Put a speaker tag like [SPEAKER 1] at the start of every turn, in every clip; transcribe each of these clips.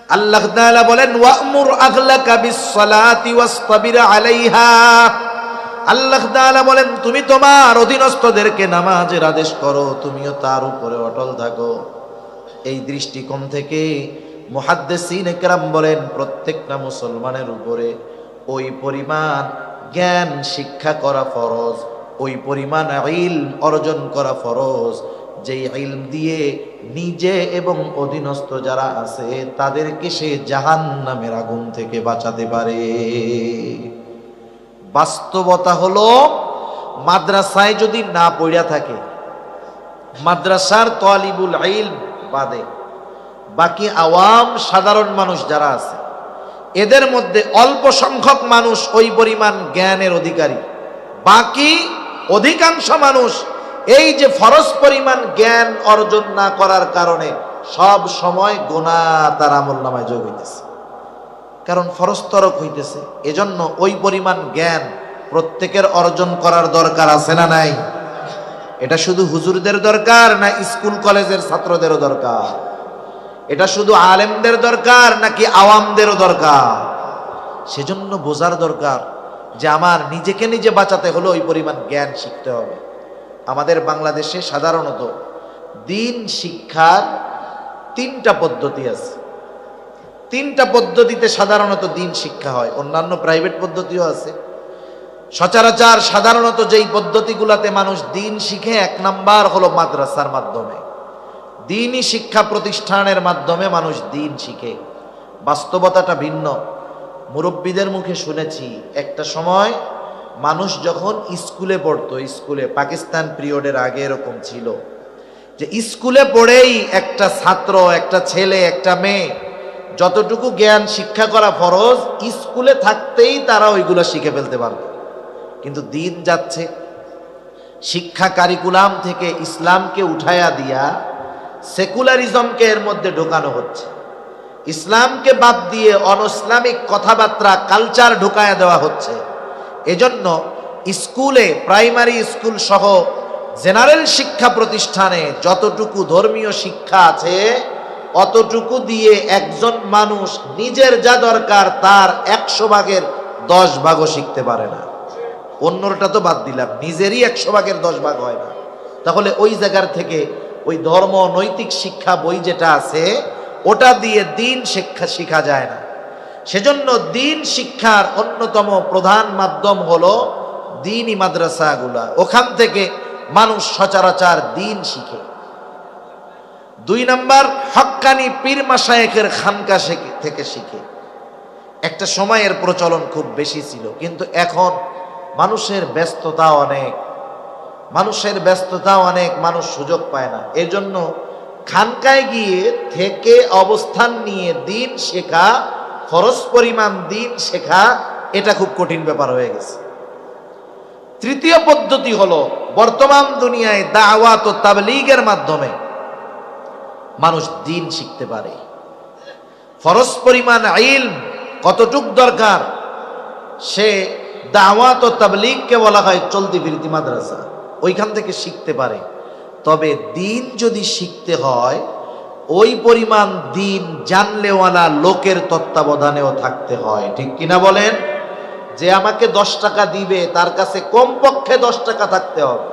[SPEAKER 1] আল্লাহ তাআলা বলেন ওয়া'মুর আহলাকা বিস-সালাতি ওয়াসতাবির আলাইহা। আল্লাহ তাআলা বলেন তুমি তোমার অধীনস্থদেরকে নামাজের আদেশ করো, তুমিও তার উপরে অটল থাকো। এই দৃষ্টিকোণ থেকে মুহাদ্দিসিন ইকরাম বলেন প্রত্যেকটা মুসলমানের উপরে ওই পরিমাণ জ্ঞান শিক্ষা করা ফরজ, ওই পরিমাণ ইলম অর্জন করা ফরজ, যেই ইলম দিয়ে নিজে এবং অধীনস্থ যারা আছে তাদেরকে সে জাহান্নামের আগুন থেকে বাঁচাতে পারে। বাস্তবতা হলো মাদ্রাসায় যদি না পড়া থাকে, মাদ্রাসার তালিবুল ইলম বাদে বাকি আওয়াম সাধারণ মানুষ যারা আছে এদের মধ্যে অল্প সংখ্যক মানুষ ওই পরিমাণ জ্ঞানের অধিকারী, বাকি অধিকাংশ মানুষ এই যে ফরজ পরিমাণ জ্ঞান অর্জন না করার কারণে সব সময় গুনাহ তার আমলনামায় যোগ হইতেছে, কারণ ফরজ তরক হইতেছে। এজন্য ওই পরিমাণ জ্ঞান প্রত্যেকের অর্জন করার দরকার আছে না নাই? এটা শুধু হুজুরদের দরকার না স্কুল কলেজের ছাত্রদেরও দরকার? এটা শুধু আলেমদের দরকার নাকি আওয়ামদেরও দরকার? সেজন্য বোঝার দরকার যে আমার নিজেকে নিজে বাঁচাতে হলে ওই পরিমাণ জ্ঞান শিখতে হবে। আমাদের বাংলাদেশে সাধারণত দিন শিক্ষার তিনটা পদ্ধতি আছে। তিনটা পদ্ধতিতে সাধারণত দিন শিক্ষা হয়, অন্যান্য প্রাইভেট পদ্ধতিও আছে। সচরাচর সাধারণত যেই পদ্ধতিগুলোতে মানুষ দিন শিখে, এক নাম্বার হলো মাদ্রাসার মাধ্যমে, দিনই শিক্ষা প্রতিষ্ঠানের মাধ্যমে মানুষ দিন শিখে। বাস্তবতাটা ভিন্ন। মুরব্বীদের মুখে শুনেছি একটা সময় মানুষ যখন স্কুলে পড়তো, স্কুলে পাকিস্তান পিরিয়ডের আগে এরকম ছিল যে স্কুলে পড়েই একটা ছাত্র, একটা ছেলে, একটা মেয়ে যতটুকু জ্ঞান শিক্ষা করা ফরজ স্কুলে থাকতেই তারা ওইগুলো শিখে ফেলতে পারবে। কিন্তু দিন যাচ্ছে, শিক্ষা কারিকুলাম থেকে ইসলামকে উঠায়া দিয়া সেকুলারিজমকে এর মধ্যে ঢোকানো হচ্ছে, ইসলামকে বাদ দিয়ে অনইসলামিক কথাবার্তা কালচার ঢুকায়া দেওয়া হচ্ছে। এজন্য স্কুলে, প্রাইমারি স্কুল সহ জেনারেল শিক্ষা প্রতিষ্ঠানে যতটুকু ধর্মীয় শিক্ষা আছে অতটুকু দিয়ে একজন মানুষ নিজের যা দরকার তার 100 ভাগের 10 ভাগও শিখতে পারে না। অন্যটা তো বাদ দিলাম, নিজেরই 100 ভাগের 10 ভাগ হয় না। তাহলে ওই জায়গার থেকে ওই ধর্ম নৈতিক শিক্ষা বই যেটা আছে ওটা দিয়ে দিন শিক্ষা শেখা যায় না। সেজন্য দিন শিক্ষার অন্যতম প্রধান মাধ্যম হলো দিনই মাদ্রাসাগুলা। ওখান থেকে মানুষ সচরাচর দিন শিখে। 2 নাম্বার হক্কানি পীর মাশায়েখের খানকা থেকে শিখে। একটা সময়ের প্রচলন খুব বেশি ছিল, কিন্তু এখন মানুষের ব্যস্ততা অনেক, মানুষ সুযোগ পায় না। এজন্য খানকায় গিয়ে থেকে অবস্থান নিয়ে দিন শেখা, ফরজ পরিমাণ দিন শেখা, এটা খুব কঠিন ব্যাপার হয়ে গেছে। তৃতীয় পদ্ধতি হলো বর্তমান দুনিয়ায় দাওয়াত ও তাবলীগের মাধ্যমে মানুষ দিন শিখতে পারে। ফরজ পরিমাণ ইলম কতটুক দরকার সে দাওয়াত ও তাবলীগকে বলা হয় চলতি ফিরতি মাদ্রাসা, ওইখান থেকে শিখতে পারে। তবে দিন যদি শিখতে হয় ওই পরিমাণ দিন জানলেওয়ালা লোকের তত্ত্বাবধানেও থাকতে হয়, ঠিক কিনা বলেন? যে আমাকে 10 টাকা দিবে তার কাছে কমপক্ষে 10 টাকা থাকতে হবে।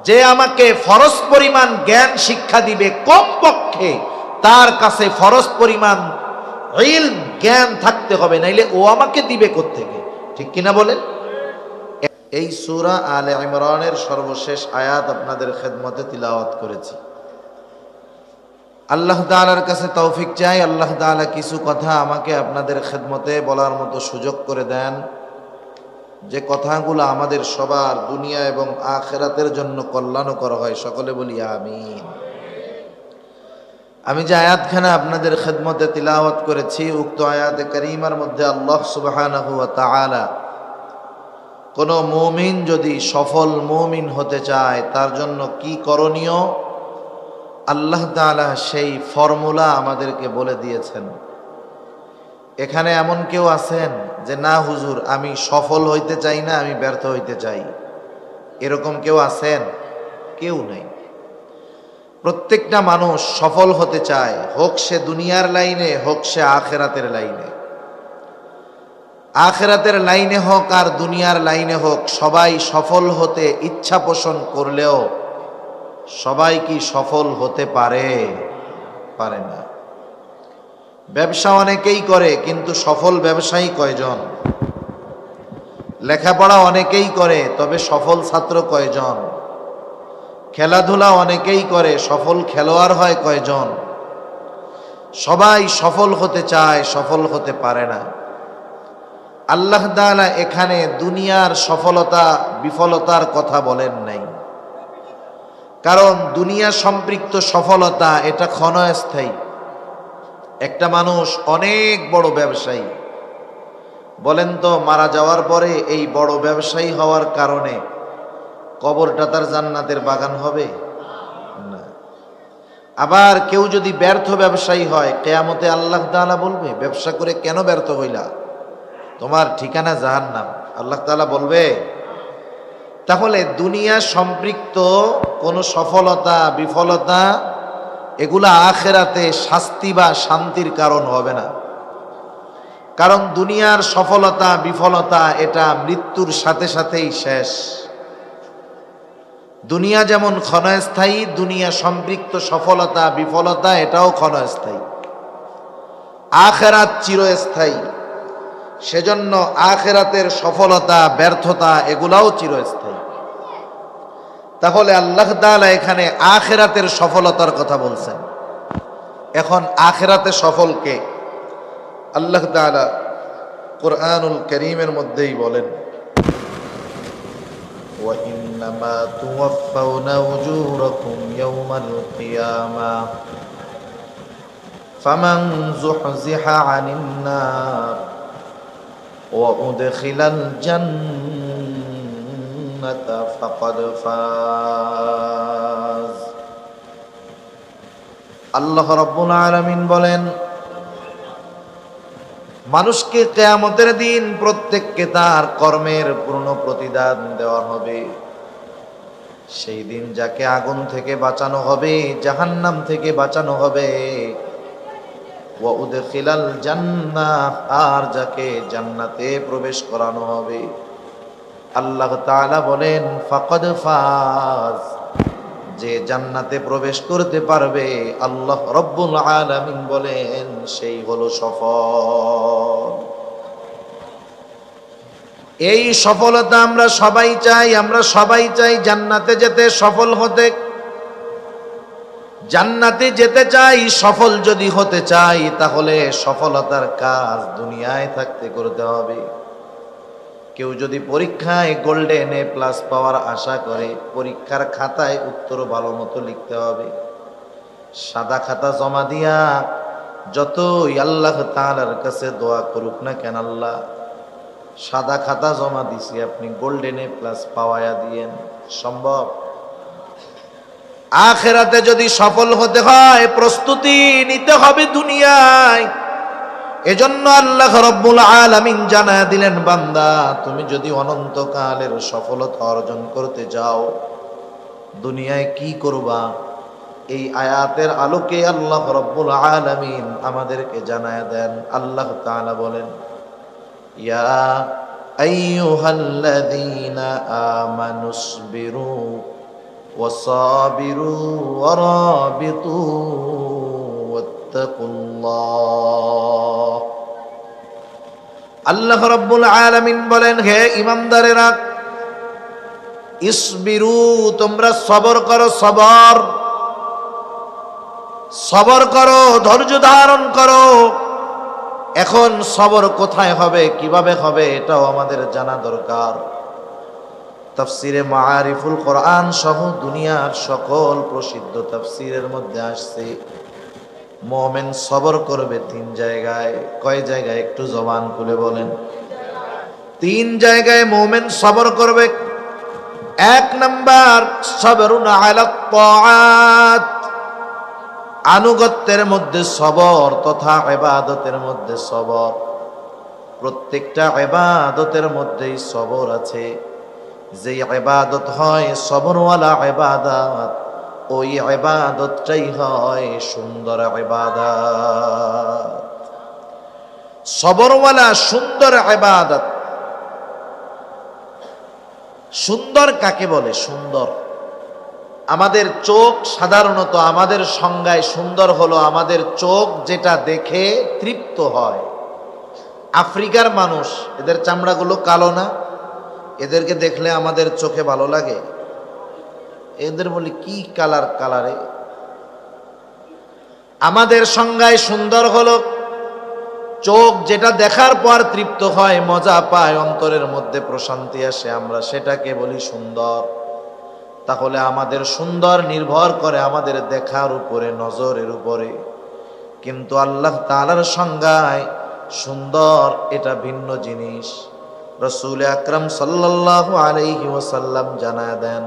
[SPEAKER 1] যে আমাকে ফরজ পরিমাণ জ্ঞান শিক্ষা দিবে কমপক্ষে তার কাছে ফরজ পরিমাণ ইলম জ্ঞান থাকতে হবে, নাইলে ও আমাকে দিবে কোত্থেকে, ঠিক কিনা বলেন? এই সূরা আলে ইমরানের সর্বশেষ আয়াত আপনাদের খেদমতে তিলাওয়াত করেছি। আল্লাহ তাআলার কাছে তৌফিক চাই, আল্লাহ তাআলা কিছু কথা আমাকে আপনাদের খেদমতে বলার মতো সুযোগ করে দেন, যে কথাগুলো আমাদের সবার দুনিয়া এবং আখিরাতের জন্য কল্যাণকর হয়। সকলে বলি আমিন। আমি যে আয়াতখানা আপনাদের খেদমতে তিলাওয়াত করেছি, উক্ত আয়াতে কারীমার মধ্যে আল্লাহ সুবহানাহু ওয়া তাআলা কোন মুমিন যদি সফল মুমিন হতে চায় তার জন্য কি করণীয় আল্লাহ তাআলা সেই ফর্মুলা আমাদেরকে বলে দিয়েছেন। এখানে এমন কেউ আছেন যে না হুজুর আমি সফল হইতে চাই না, আমি ব্যর্থ হইতে চাই, এরকম কেউ আছেন? কেউ নাই। প্রত্যেকটা মানুষ সফল হতে চায়, হোক সে দুনিয়ার লাইনে, হোক সে আখেরাতের লাইনে। আখেরাতের লাইনে হোক আর দুনিয়ার লাইনে হোক, সবাই সফল হতে ইচ্ছা পোষণ করলেও সবাই কি সফল হতে পারে? পারে না। ব্যবসা অনেকেই করে, কিন্তু সফল ব্যবসায়ী কয়জন? লেখাপড়া অনেকেই করে, তবে সফল ছাত্র কয়জন? খেলাধুলা অনেকেই করে, সফল খেলোয়াড় হয় কয়জন? সবাই সফল হতে চায়, সফল হতে পারে না। আল্লাহ তাআলা এখানে দুনিয়ার সফলতা বিফলতার কথা বলেন নাই, কারণ দুনিয়া সম্পৃক্ত সফলতা এটা ক্ষণস্থায়ী। একটা মানুষ অনেক বড় ব্যবসায়ী, বলেন তো মারা যাওয়ার পরে এই বড় ব্যবসায়ী হওয়ার কারণে কবরটা তার জান্নাতের বাগান হবে না। আবার কেউ যদি ব্যর্থ ব্যবসায়ী হয়, কিয়ামতে আল্লাহ তাআলা বলবে, ব্যবসা করে কেন ব্যর্থ হইলা, তোমার ঠিকানা জাহান্নাম। আল্লাহ তাআলা বলবে। তাহলে দুনিয়া সম্পৃক্ত কোনো সফলতা বিফলতা এগুলা আখেরাতে শাস্তি বা শান্তির কারণ হবে না, কারণ দুনিয়ার সফলতা বিফলতা এটা মৃত্যুর সাথে সাথেই শেষ। দুনিয়া যেমন ক্ষণস্থায়ী, দুনিয়া সম্পৃক্ত সফলতা বিফলতা এটাও ক্ষণস্থায়ী। আখেরাত চিরস্থায়ী, সেজন্য আখেরাতের সফলতা ব্যর্থতা এগুলাও চিরস্থায়ী। তাহলে আল্লাহ তাআলা এখানে আখেরাতের সফলতার কথা বলছেন। এখন আখেরাতে সফল কে? আল্লাহ তাআলা কুরআনুল কারীমের মধ্যেই বলেন, ওয়া ইন্নামা তুওয়াফাউনা উজুরাকুম ইয়াওমাল কিয়ামা ফামান যুহজিহা আনিন নার ওয়া উদখিলাল জান্নাতা ফাকাদ ফাজ। আল্লাহ রাব্বুল আলামিন বলেন, মানুষকে কিয়ামতের দিন প্রত্যেককে তার কর্মের পূর্ণ প্রতিদান দেওয়া হবে। সেই দিন যাকে আগুন থেকে বাঁচানো হবে, জাহান্নাম থেকে বাঁচানো হবে, ওয়া উদখিলাল জান্নাহ, আর যাকে জান্নাতে প্রবেশ করানো হবে। আল্লাহ তাআলা বলেন ফাকাদ ফাজ, যে জান্নাতে প্রবেশ করতে পারবে, আল্লাহ রব্বুল আলামিন বলেন সেই হলো সফল। এই সফলতা আমরা সবাই চাই, আমরা সবাই চাই জান্নাতে যেতে, সফল হতে। জান্নাতে যেতে চাই, সফল যদি হতে চাই, তাহলে সফলতার কাজ দুনিয়ায় থাকতে করতে হবে। কেউ যদি পরীক্ষায় গোল্ডেন এ প্লাস পাওয়ার আশা করে, পরীক্ষার খাতায় উত্তর ভালো মতো লিখতে হবে। সাদা খাতা জমা দিয়া যতই আল্লাহ তাআলার কাছে দোয়া করুক না কেন, আল্লাহ সাদা খাতা জমা দিছি, আপনি গোল্ডেন এ প্লাস পাওয়ায়া দিয়েন, সম্ভব? আখেরাতে যদি সফল হতে হয়, প্রস্তুতি নিতে হবে দুনিয়ায়। এজন্য আল্লাহ রাব্বুল আলামিন জানায়া দিলেন, বান্দা তুমি যদি অনন্তকালের সফলতা অর্জন করতে যাও, দুনিয়ায় কি করবা? এই আয়াতের আলোকে আল্লাহ রাব্বুল আলামিন আমাদেরকে জানায়া দেন। আল্লাহ তাআলা বলেন, ইয়া আইয়ুহাল্লাযীনা আমানুসবিরু ওয়াসাবিরু ওয়ারাবিতু ওয়াত্তাকুল্লাহ। আল্লাহ রাব্বুল আলামিন বলেন, হে ঈমানদারেরা, ইসবিরু, তোমরা সবর করো, সবর সবর করো, ধৈর্য ধারণ করো। এখন সবর কোথায় হবে, কিভাবে হবে, এটাও আমাদের জানা দরকার। তাফসিরে মাআরিফুল কোরআন সহ দুনিয়ার সকল প্রসিদ্ধ তাফসিরের মধ্যে আসছে, মুমিন সবর করবে তিন জায়গায়। কয় জায়গায়? একটু জবান খুলে বলেন। তিন জায়গায় মুমিন সবর করবে। এক নাম্বার, সবরুন আলাত তাআত, আনুগত্যের মধ্যে সবর তথা ইবাদতের মধ্যে সবর। প্রত্যেকটা ইবাদতের মধ্যেই সবর আছে। যে ইবাদত হয় সবরওয়ালা ইবাদত, ওই ইবাদতটাই হয় সুন্দর ইবাদত। সবরওয়ালা সুন্দর ইবাদত। সুন্দর কাকে বলে? সুন্দর, আমাদের চোখ সাধারণত আমাদের সংজ্ঞায় সুন্দর হলো আমাদের চোখ যেটা দেখে তৃপ্ত হয়। আফ্রিকার মানুষ, এদের চামড়াগুলো কালো না? এদেরকে দেখলে আমাদের চোখে ভালো লাগে? এদের বলি কি কালার কালারে। আমাদের সংজ্ঞায় সুন্দর হলো চোখ যেটা দেখার পর তৃপ্ত হয়, মজা পায়, অন্তরের মধ্যে প্রশান্তি আসে, আমরা সেটাকে বলি সুন্দর। তাহলে আমাদের সুন্দর নির্ভর করে আমাদের দেখার উপরে, নজরের উপরে। কিন্তু আল্লাহ তাআলার সংজ্ঞায় সুন্দর এটা ভিন্ন জিনিস। রাসূল আকরাম সাল্লাল্লাহু আলাইহি ওয়াসাল্লাম জানায় দেন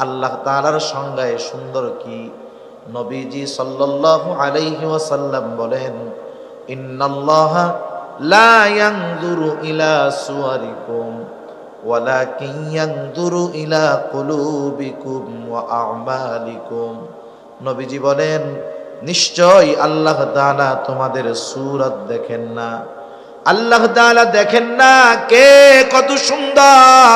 [SPEAKER 1] আল্লাহ তাআলার সংজ্ঞায় সুন্দর কি। নবীজি সাল্লাল্লাহু আলাইহি ওয়াসাল্লাম বলেন, ইন্নাল্লাহা লা ইয়ানজুরু ইলা সুওয়ারিকুম ওয়ালাকিন ইয়ানজুরু ইলা কুলুবিকুম ওয়া আ'মালিকুম। নবীজি বলেন, নিশ্চয় আল্লাহ তাআলা তোমাদের সূরত দেখেন না। আল্লাহ তাআলা দেখেন না কে কত সুন্দর,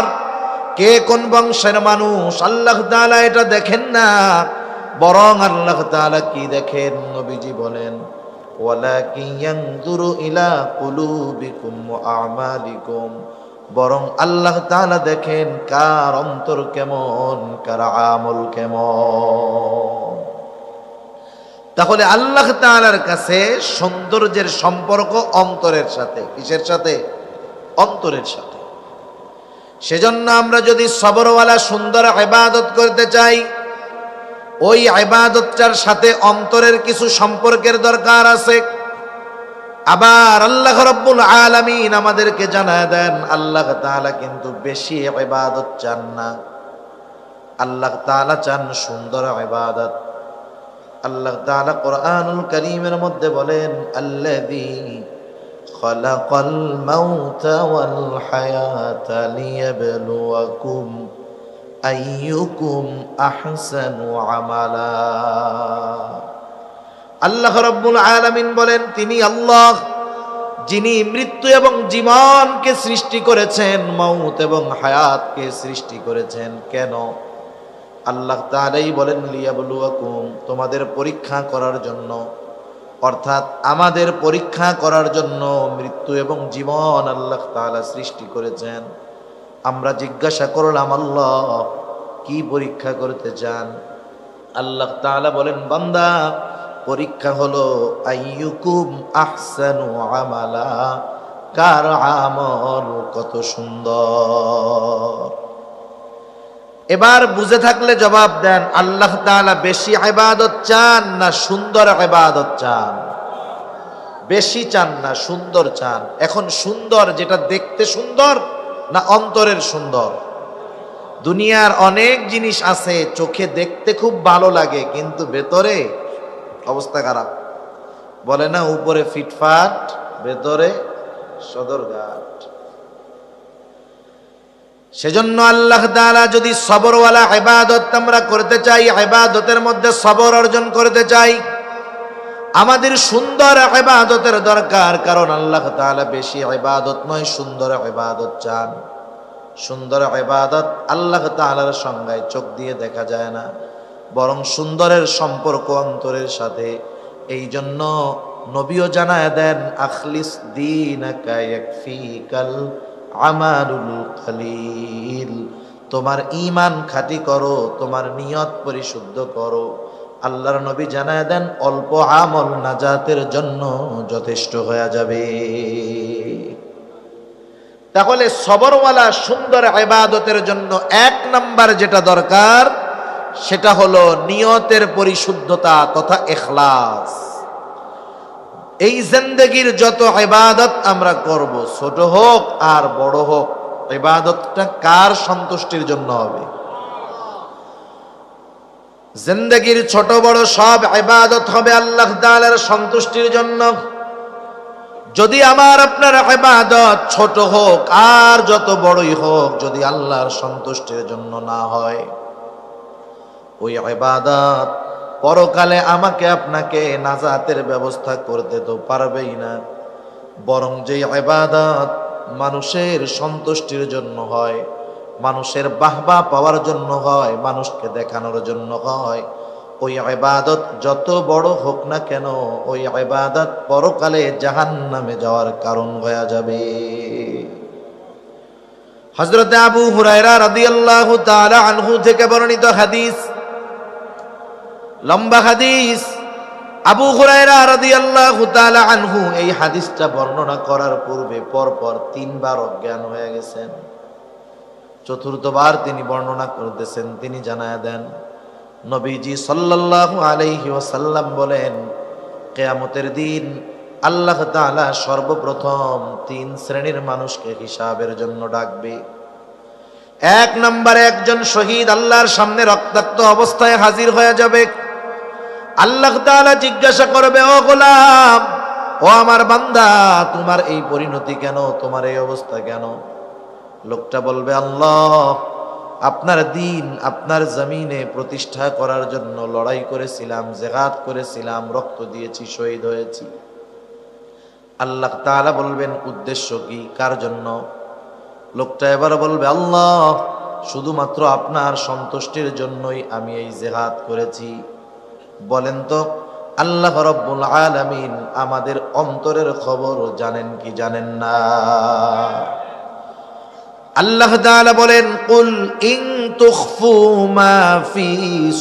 [SPEAKER 1] কে কোন বংশের মানুষ, আল্লাহ তাআলা এটা দেখেন না। বরং আল্লাহ তাআলা কি দেখেন? নবীজি বলেন, ওয়ালাকিন ইয়ানজুরু ইলা কুলুবিকুম ওয়া আ'মালিকুম। বরং আল্লাহ তাআলা দেখেন কার অন্তর কেমন, কার আমল কেমন। তাহলে আল্লাহ তাআলার কাছে সৌন্দর্যের সম্পর্ক অন্তরের সাথে। কিসের সাথে? অন্তরের সাথে। সেজন্য আমরা যদি সবরওয়ালা সুন্দর ইবাদত করতে চাই, ওই ইবাদতটার সাথে অন্তরের কিছু সম্পর্কের দরকার আছে। আবার আল্লাহ রাব্বুল আলামিন আমাদেরকে জানায় দেন আল্লাহ তাআলা কিন্তু বেশি ইবাদত চান না, আল্লাহ তাআলা চান সুন্দর ইবাদত। আল্লাহ তাআলা কোরআনুল কারীমের মধ্যে বলেন, আল্লাযী খালাকাল মাউতা ওয়াল হায়াতা লিয়াবলুয়াকুম আইয়ুকুম আহসানু আমালা। আল্লাহ রাব্বুল আলামিন বলেন, তিনি আল্লাহ যিনি মৃত্যু এবং জীবনকে সৃষ্টি করেছেন, মউত এবং হায়াতকে সৃষ্টি করেছেন। কেন? আল্লাহ তাআলাই বলেন, লিয়াবলুয়াকুম, তোমাদের পরীক্ষা করার জন্য। অর্থাৎ আমাদের পরীক্ষা করার জন্য মৃত্যু এবং জীবন আল্লাহ তাআলা সৃষ্টি করেছেন। আমরা জিজ্ঞাসা করলাম, আল্লাহ কি পরীক্ষা করতে চান? আল্লাহ তাআলা বলেন, বান্দা পরীক্ষা হলো আইয়ুকুম আহসানু আমালা, কার আমল কত সুন্দর। এবার বুঝে থাকলে জবাব দেন, আল্লাহ তাআলা বেশি ইবাদত চান না সুন্দর ইবাদত চান? বেশি চান না সুন্দর চান? এখন সুন্দর যেটা দেখতে সুন্দর না অন্তরের সুন্দর? দুনিয়ার অনেক জিনিস আছে চোখে দেখতে খুব ভালো লাগে কিন্তু ভেতরে অবস্থা খারাপ। বলে না, উপরে ফিটফাট ভেতরে সদরঘাট। সেজন্য আল্লাহ তাআলা যদি সবরওয়ালা ইবাদত আমরা করতে চাই, ইবাদতের মধ্যে সবর অর্জন করতে চাই, আমাদের সুন্দর ইবাদতের দরকার। কারণ আল্লাহ তাআলা বেশি ইবাদত নয়, সুন্দর ইবাদত চান। সুন্দর ইবাদত আল্লাহ তাআলার সংজ্ঞায় চোখ দিয়ে দেখা যায় না, বরং সুন্দরের সম্পর্ক অন্তরের সাথে। এই জন্য নবীও জানায় দেন, আখলিস দীনাকা ইয়াকফিকাল আমালুল কালিল। তোমার ঈমান খাঁটি করো, তোমার নিয়ত পরিশুদ্ধ করো। আল্লাহর নবী জানায় দেন, অল্প আমল নাজাতের জন্য যথেষ্ট হয়ে যাবে। তাহলে সবরওয়ালা সুন্দর ইবাদতের জন্য এক নাম্বার যেটা দরকার সেটা হলো নিয়তের পরিশুদ্ধতা তথা ইখলাস। এই জিন্দেগীর যত ইবাদত আমরা করব, ছোট হোক আর বড় হোক, ইবাদতটা কার সন্তুষ্টির জন্য হবে? জিন্দেগীর ছোট বড় সব ইবাদত হবে আল্লাহ তাআলার সন্তুষ্টির জন্য। যদি আমার আপনার ইবাদত ছোট হোক আর যত বড়ই হোক, যদি আল্লাহর সন্তুষ্টির জন্য না হয়, ওই ইবাদত পরকালে আমাকে আপনাকে নাজাতের ব্যবস্থা করতে তো পারবেই না, বরং যে ইবাদত মানুষের সন্তুষ্টির জন্য হয়, মানুষের বাহবা পাওয়ার জন্য হয়, মানুষকে দেখানোর জন্য হয়, ওই ইবাদত যত বড় হোক না কেন ওই ইবাদত পরকালে জাহান্নামে যাওয়ার কারণ হয়ে যাবে। হযরত আবু হুরায়রা রাদিয়াল্লাহু তাআলা আনহু থেকে বর্ণিত হাদিস, লম্বা হাদিস। আবু হুরায়রা রাদিয়াল্লাহু তাআলা আনহু এই হাদিসটা বর্ণনা করার পূর্বে পরপর 3 বার অজ্ঞান হয়ে গেছেন। চতুর্থবার তিনি বর্ণনা করতেছেন, তিনি জানায়া দেন নবীজি সাল্লাল্লাহু আলাইহি ওয়াসাল্লাম বলেন, কিয়ামতের দিন আল্লাহ তাআলা সর্বপ্রথম 3 শ্রেণীর মানুষকে হিসাবের জন্য ডাকবে। 1 নম্বরে একজন শহীদ আল্লাহর সামনে রক্তাক্ত অবস্থায় হাজির হয়ে যাবে। আল্লাহ তাআলা জিজ্ঞাসা করবে, ও গোলাম, ও আমার বান্দা, তোমার এই পরিণতি কেন, তোমার এই অবস্থা কেন? লোকটা বলবে, আল্লাহ, আপনার দ্বীন আপনার জমিনে প্রতিষ্ঠা করার জন্য লড়াই করেছিলাম, জিহাদ করেছিলাম, রক্ত দিয়েছি, শহীদ হয়েছি। আল্লাহ তাআলা বলবেন, উদ্দেশ্য কি, কার জন্য? লোকটা এবার বলবে, আল্লাহ, শুধুমাত্র আপনার সন্তুষ্টির জন্যই আমি এই জিহাদ করেছি। বলেন তো আল্লাহ রাব্বুল আলামিন আমাদের অন্তরের খবর জানেন কি জানেন না? আল্লাহ তাআলা বলেন, কুল ইন তুখফু মা ফি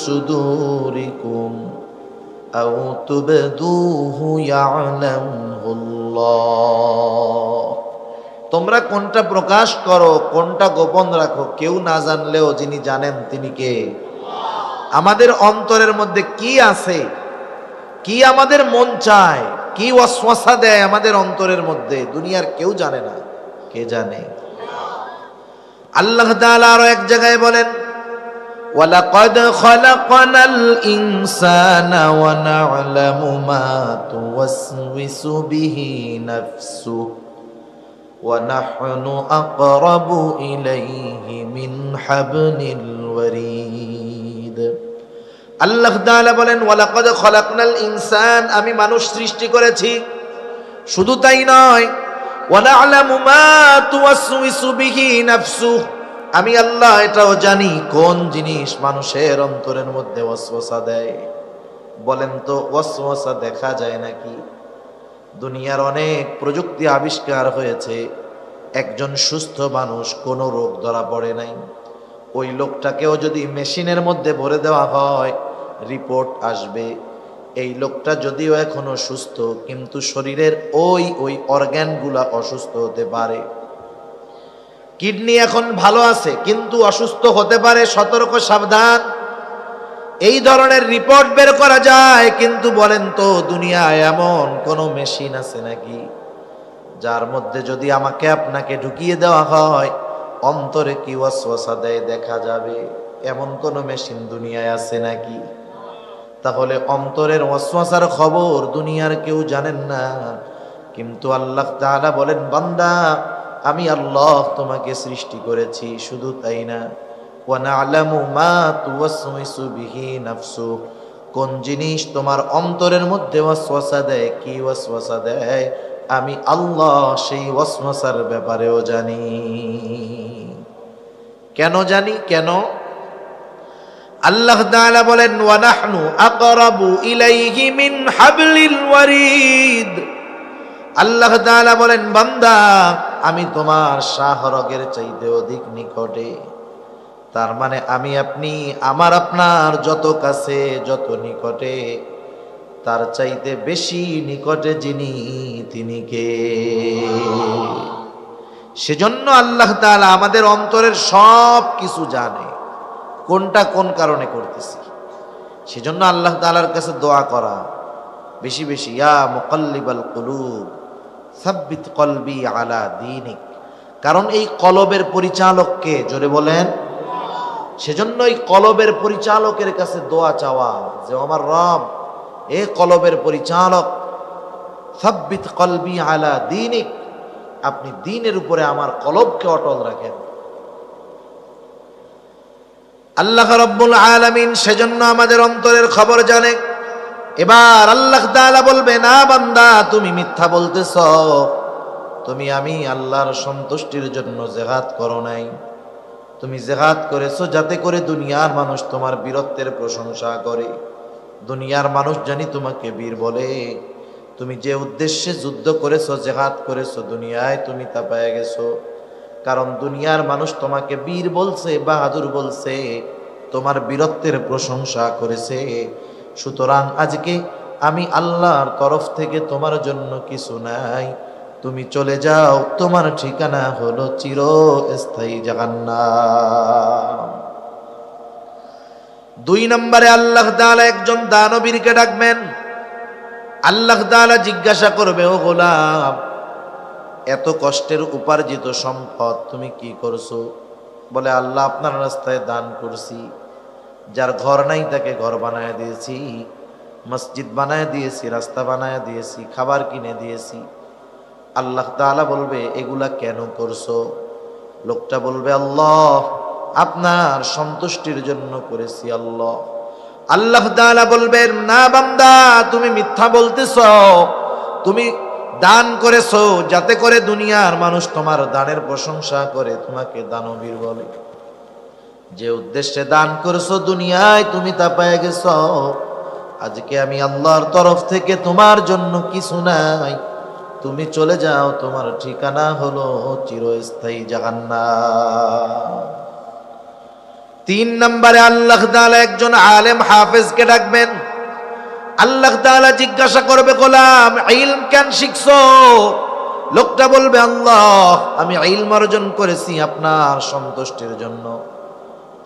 [SPEAKER 1] সুদুরিকুম আও তুবদুহু ইয়ালামুল্লাহ। তোমরা কোনটা প্রকাশ করো, কোনটা গোপন রাখো, কেউ না জানলেও যিনি জানেন তিনি কে? আমাদের অন্তরের মধ্যে কি আছে, কি আমাদের মন চায়, কি ওয়াসওয়াসা দেয় আমাদের অন্তরের মধ্যে, দুনিয়ার কেউ জানে না। কে জানে? আল্লাহ তাআলা আরো এক জায়গায় বলেন, ওয়ালাকাদ খালাকনাল ইনসানা ওয়া না'লামু মা তুওয়াসওয়িসু বিহি নাফসুহু ওয়া নাহনু আকরাবু ইলাইহি মিন হাবলিল ওয়ারিদ। আল্লাহ তাআলা বলেন, ওয়ালাকাদ খালাকনাল ইনসান, আমি মানুষ সৃষ্টি করেছি। শুধু তাই নয়, ওয়া না'লামু মা তুওয়াসওয়িসু বিহি নাফসুহু, আমি আল্লাহ এটাও জানি কোন জিনিস মানুষের অন্তরের মধ্যে ওয়াসওয়াসা দেয়। বলেন তো ওয়াসওয়াসা দেখা যায় নাকি? দুনিয়ার অনেক প্রযুক্তি আবিষ্কার হয়েছে, একজন সুস্থ মানুষ, কোনো রোগ ধরা পড়ে নাই, ওই লোকটাকেও যদি মেশিনের মধ্যে ভরে দেওয়া হয়, রিপোর্ট আসবে এই লোকটা যদিও এখনো সুস্থ, কিন্তু শরীরের ওই অর্গানগুলা অসুস্থ হতে পারে। কিডনি এখন ভালো আছে কিন্তু অসুস্থ হতে পারে, সতর্ক সাবধান। এই ধরনের রিপোর্ট বের করা যায়। কিন্তু বলেন তো দুনিয়ায় এমন কোন মেশিন আছে নাকি যার মধ্যে যদি আমাকে আপনাকে ঢুকিয়ে দেওয়া হয় অন্তরে কি ওয়াসওয়াসা দেয় দেখা যাবে? এমন কোন মেশিন দুনিয়ায় আছে নাকি? তাহলে অন্তরের ওয়াসওয়াসার খবর দুনিয়ার কেউ জানেন না, কিন্তু আল্লাহ তাআলা বলেন, বান্দা, আমি আল্লাহ তোমাকে সৃষ্টি করেছি। শুধু তাই না, ওয়া না'লামু মা তুওয়াসওয়িসু বিহি নাফসু, কোন জিনিস তোমার অন্তরের মধ্যে ওয়াসওয়াসা দেয়, কি ওয়াসওয়াসা দেয়, আমি আল্লাহ সেই ওয়াসওয়াসার ব্যাপারেও জানি। কেন জানি? কেন? আল্লাহ তাআলা বলেন, ওয়া নাহনু আকরাবু ইলাইহি মিন হাবলিল ওয়ারিদ। আল্লাহ তাআলা বলেন, বান্দা, আমি তোমার শাহরগের চাইতে অধিক নিকটে। তার মানে আমি আপনি, আমার আপনার যত কাছে, যত নিকটে, তার চাইতে বেশি নিকটে যিনি, তিনি কে? সেজন্য আল্লাহ তাআলা আমাদের অন্তরের সব কিছু জানে, কোনটা কোন কারণে করতেছি। সেজন্য আল্লাহ তাআলার কাছে দোয়া করা বেশি বেশি, ইয়া মুকাল্লিবাল কুলুব সাব্বিত কলবি আলা দীনিক। কারণ এই কলবের পরিচালককে, জোরে বলেন। সেজন্য এই কলবের পরিচালকের কাছে দোয়া চাওয়া যে, আমার রব, এ কলবের পরিচালক, সাব্বিত কলবি আলা দীনিক, আপনি দ্বীনের উপরে আমার কলবকে অটল রাখেন। আল্লাহ রাব্বুল আলামিন সেজন্য আমাদের অন্তরের খবর জানে। এবার আল্লাহ তাআলা বলবে, না বান্দা, তুমি মিথ্যা বলতেছ, তুমি আমি আল্লাহর সন্তুষ্টির জন্য জিহাদ করো নাই। তুমি জিহাদ করেছো যাতে করে দুনিয়ার মানুষ তোমার বীরত্বের প্রশংসা করে, দুনিয়ার মানুষ জানি তোমাকে বীর বলে। তুমি যে উদ্দেশ্যে যুদ্ধ করেছো, জিহাদ করেছো, দুনিয়ায় তুমি তা পেয়ে গেছো। কারণ দুনিয়ার মানুষ তোমাকে বীর বলছে, বাহাদুর বলছে, তোমার বীরত্বের প্রশংসা করেছে। সুতরাং আজকে আমি আল্লাহর তরফ থেকে তোমার জন্য কিছু নাই, তুমি চলে যাও, তোমার ঠিকানা হলো চিরস্থায়ী জাহান্নাম। 2 নম্বরে আল্লাহ তাআলা একজন দানবীরকে ডাকবেন। আল্লাহ তাআলা জিজ্ঞাসা করবে, ও গোলাম, এত কষ্টের উপার্জিত সম্পদ তুমি কি করছো? বলে, আল্লাহ আপনার রাস্তায় দান করছি। যার ঘর নাই তাকে ঘর বানায় দিয়েছি, মসজিদ বানায় দিয়েছি, রাস্তা বানায় দিয়েছি, খাবার কিনে দিয়েছি। আল্লাহ তাআলা বলবে, এগুলা কেন করছো? লোকটা বলবে, আল্লাহ আপনার সন্তুষ্টির জন্য করেছি। আল্লাহ তাআলা বলবেন, না বান্দা, তুমি মিথ্যা বলতেছ। তুমি দান করেছো যাতে করে দুনিয়ার মানুষ তোমার দানের প্রশংসা করে, তোমাকে দানবীর বলে। যে উদ্দেশ্যে দান করেছো দুনিয়ায় তুমি তা পেয়ে গেছো। আজকে আমি আল্লাহর তরফ থেকে তোমার জন্য কিছু নাই, তুমি চলে যাও, তোমার ঠিকানা হলো চিরস্থায়ী জাহান্নাম। 3 নম্বরে আল্লাহ তাআলা একজন আলেম হাফেজকে ডাকবেন। আল্লাহ তাআলা জিজ্ঞাসা করবে, গোলাম, ইলম কেন শিখছো? লোকটা বলবে, আল্লাহ আমি ইলম অর্জন করেছি আপনার সন্তুষ্টির জন্য।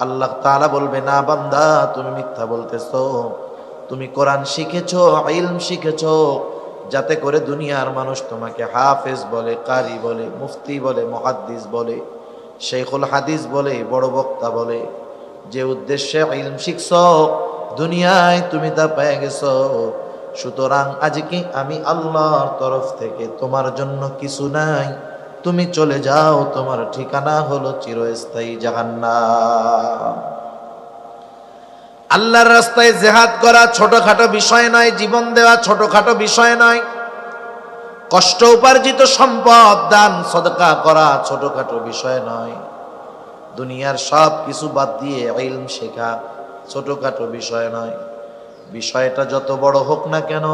[SPEAKER 1] আল্লাহ তাআলা বলবে, না বান্দা, তুমি মিথ্যা বলতেছো। তুমি কোরআন শিখেছো, ইলম শিখেছো যাতে করে দুনিয়ার মানুষ তোমাকে হাফেজ বলে, কারি বলে, মুফতি বলে, মুহাদ্দিস বলে, শেখুল হাদিস বলে, বড় বক্তা বলে। যে উদ্দেশ্যে ইলম শিখছো দুনিয়ায় তুমি তা পেয়ে গেছো। সুতরাং আজকে আমি আল্লাহর তরফ থেকে তোমার জন্য কিছু নাই, তুমি চলে যাও, তোমার ঠিকানা হলো চিরস্থায়ী জাহান্নাম। আল্লাহর রাস্তায় জিহাদ করা ছোটখাটো বিষয় নয়, জীবন দেওয়া ছোটখাটো বিষয় নয়, কষ্ট উপার্জিত সম্পদ দান সদকা করা ছোটখাটো বিষয় নয়, দুনিয়ার সব কিছু বাদ দিয়ে ইলম শেখা ছোটখাটো বিষয় নয়। বিষয়টা যত বড় হোক না কেন,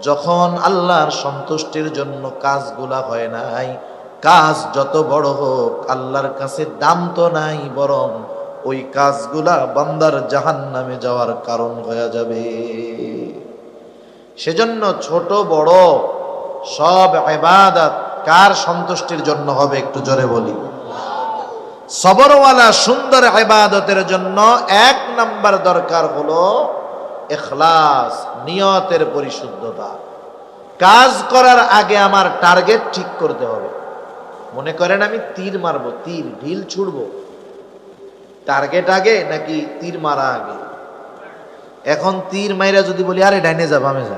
[SPEAKER 1] যখন আল্লাহর সন্তুষ্টির জন্য কাজগুলা হয় নাই, কাজ যত বড় হোক আল্লাহর কাছে দাম তো নাই, বরং ওই কাজগুলা বান্দার জাহান্নামে যাওয়ার কারণ হয়ে যাবে। সেজন্য ছোট বড় সব ইবাদত কার সন্তুষ্টির জন্য হবে? একটু জোরে বলি। সবরওয়ালা সুন্দর ইবাদতের জন্য 1 নাম্বার দরকার হলো ইখলাস, নিয়তের পরিশুদ্ধতা। কাজ করার আগে আমার টার্গেট ঠিক করতে হবে। মনে করেন আমি তীর মারবো, তীর ঢিল ছুড়বো, টার্গেট আগে নাকি তীর মারা আগে? এখন তীর মাইরা যদি বলি আরে ডাইনে যা বামে যা,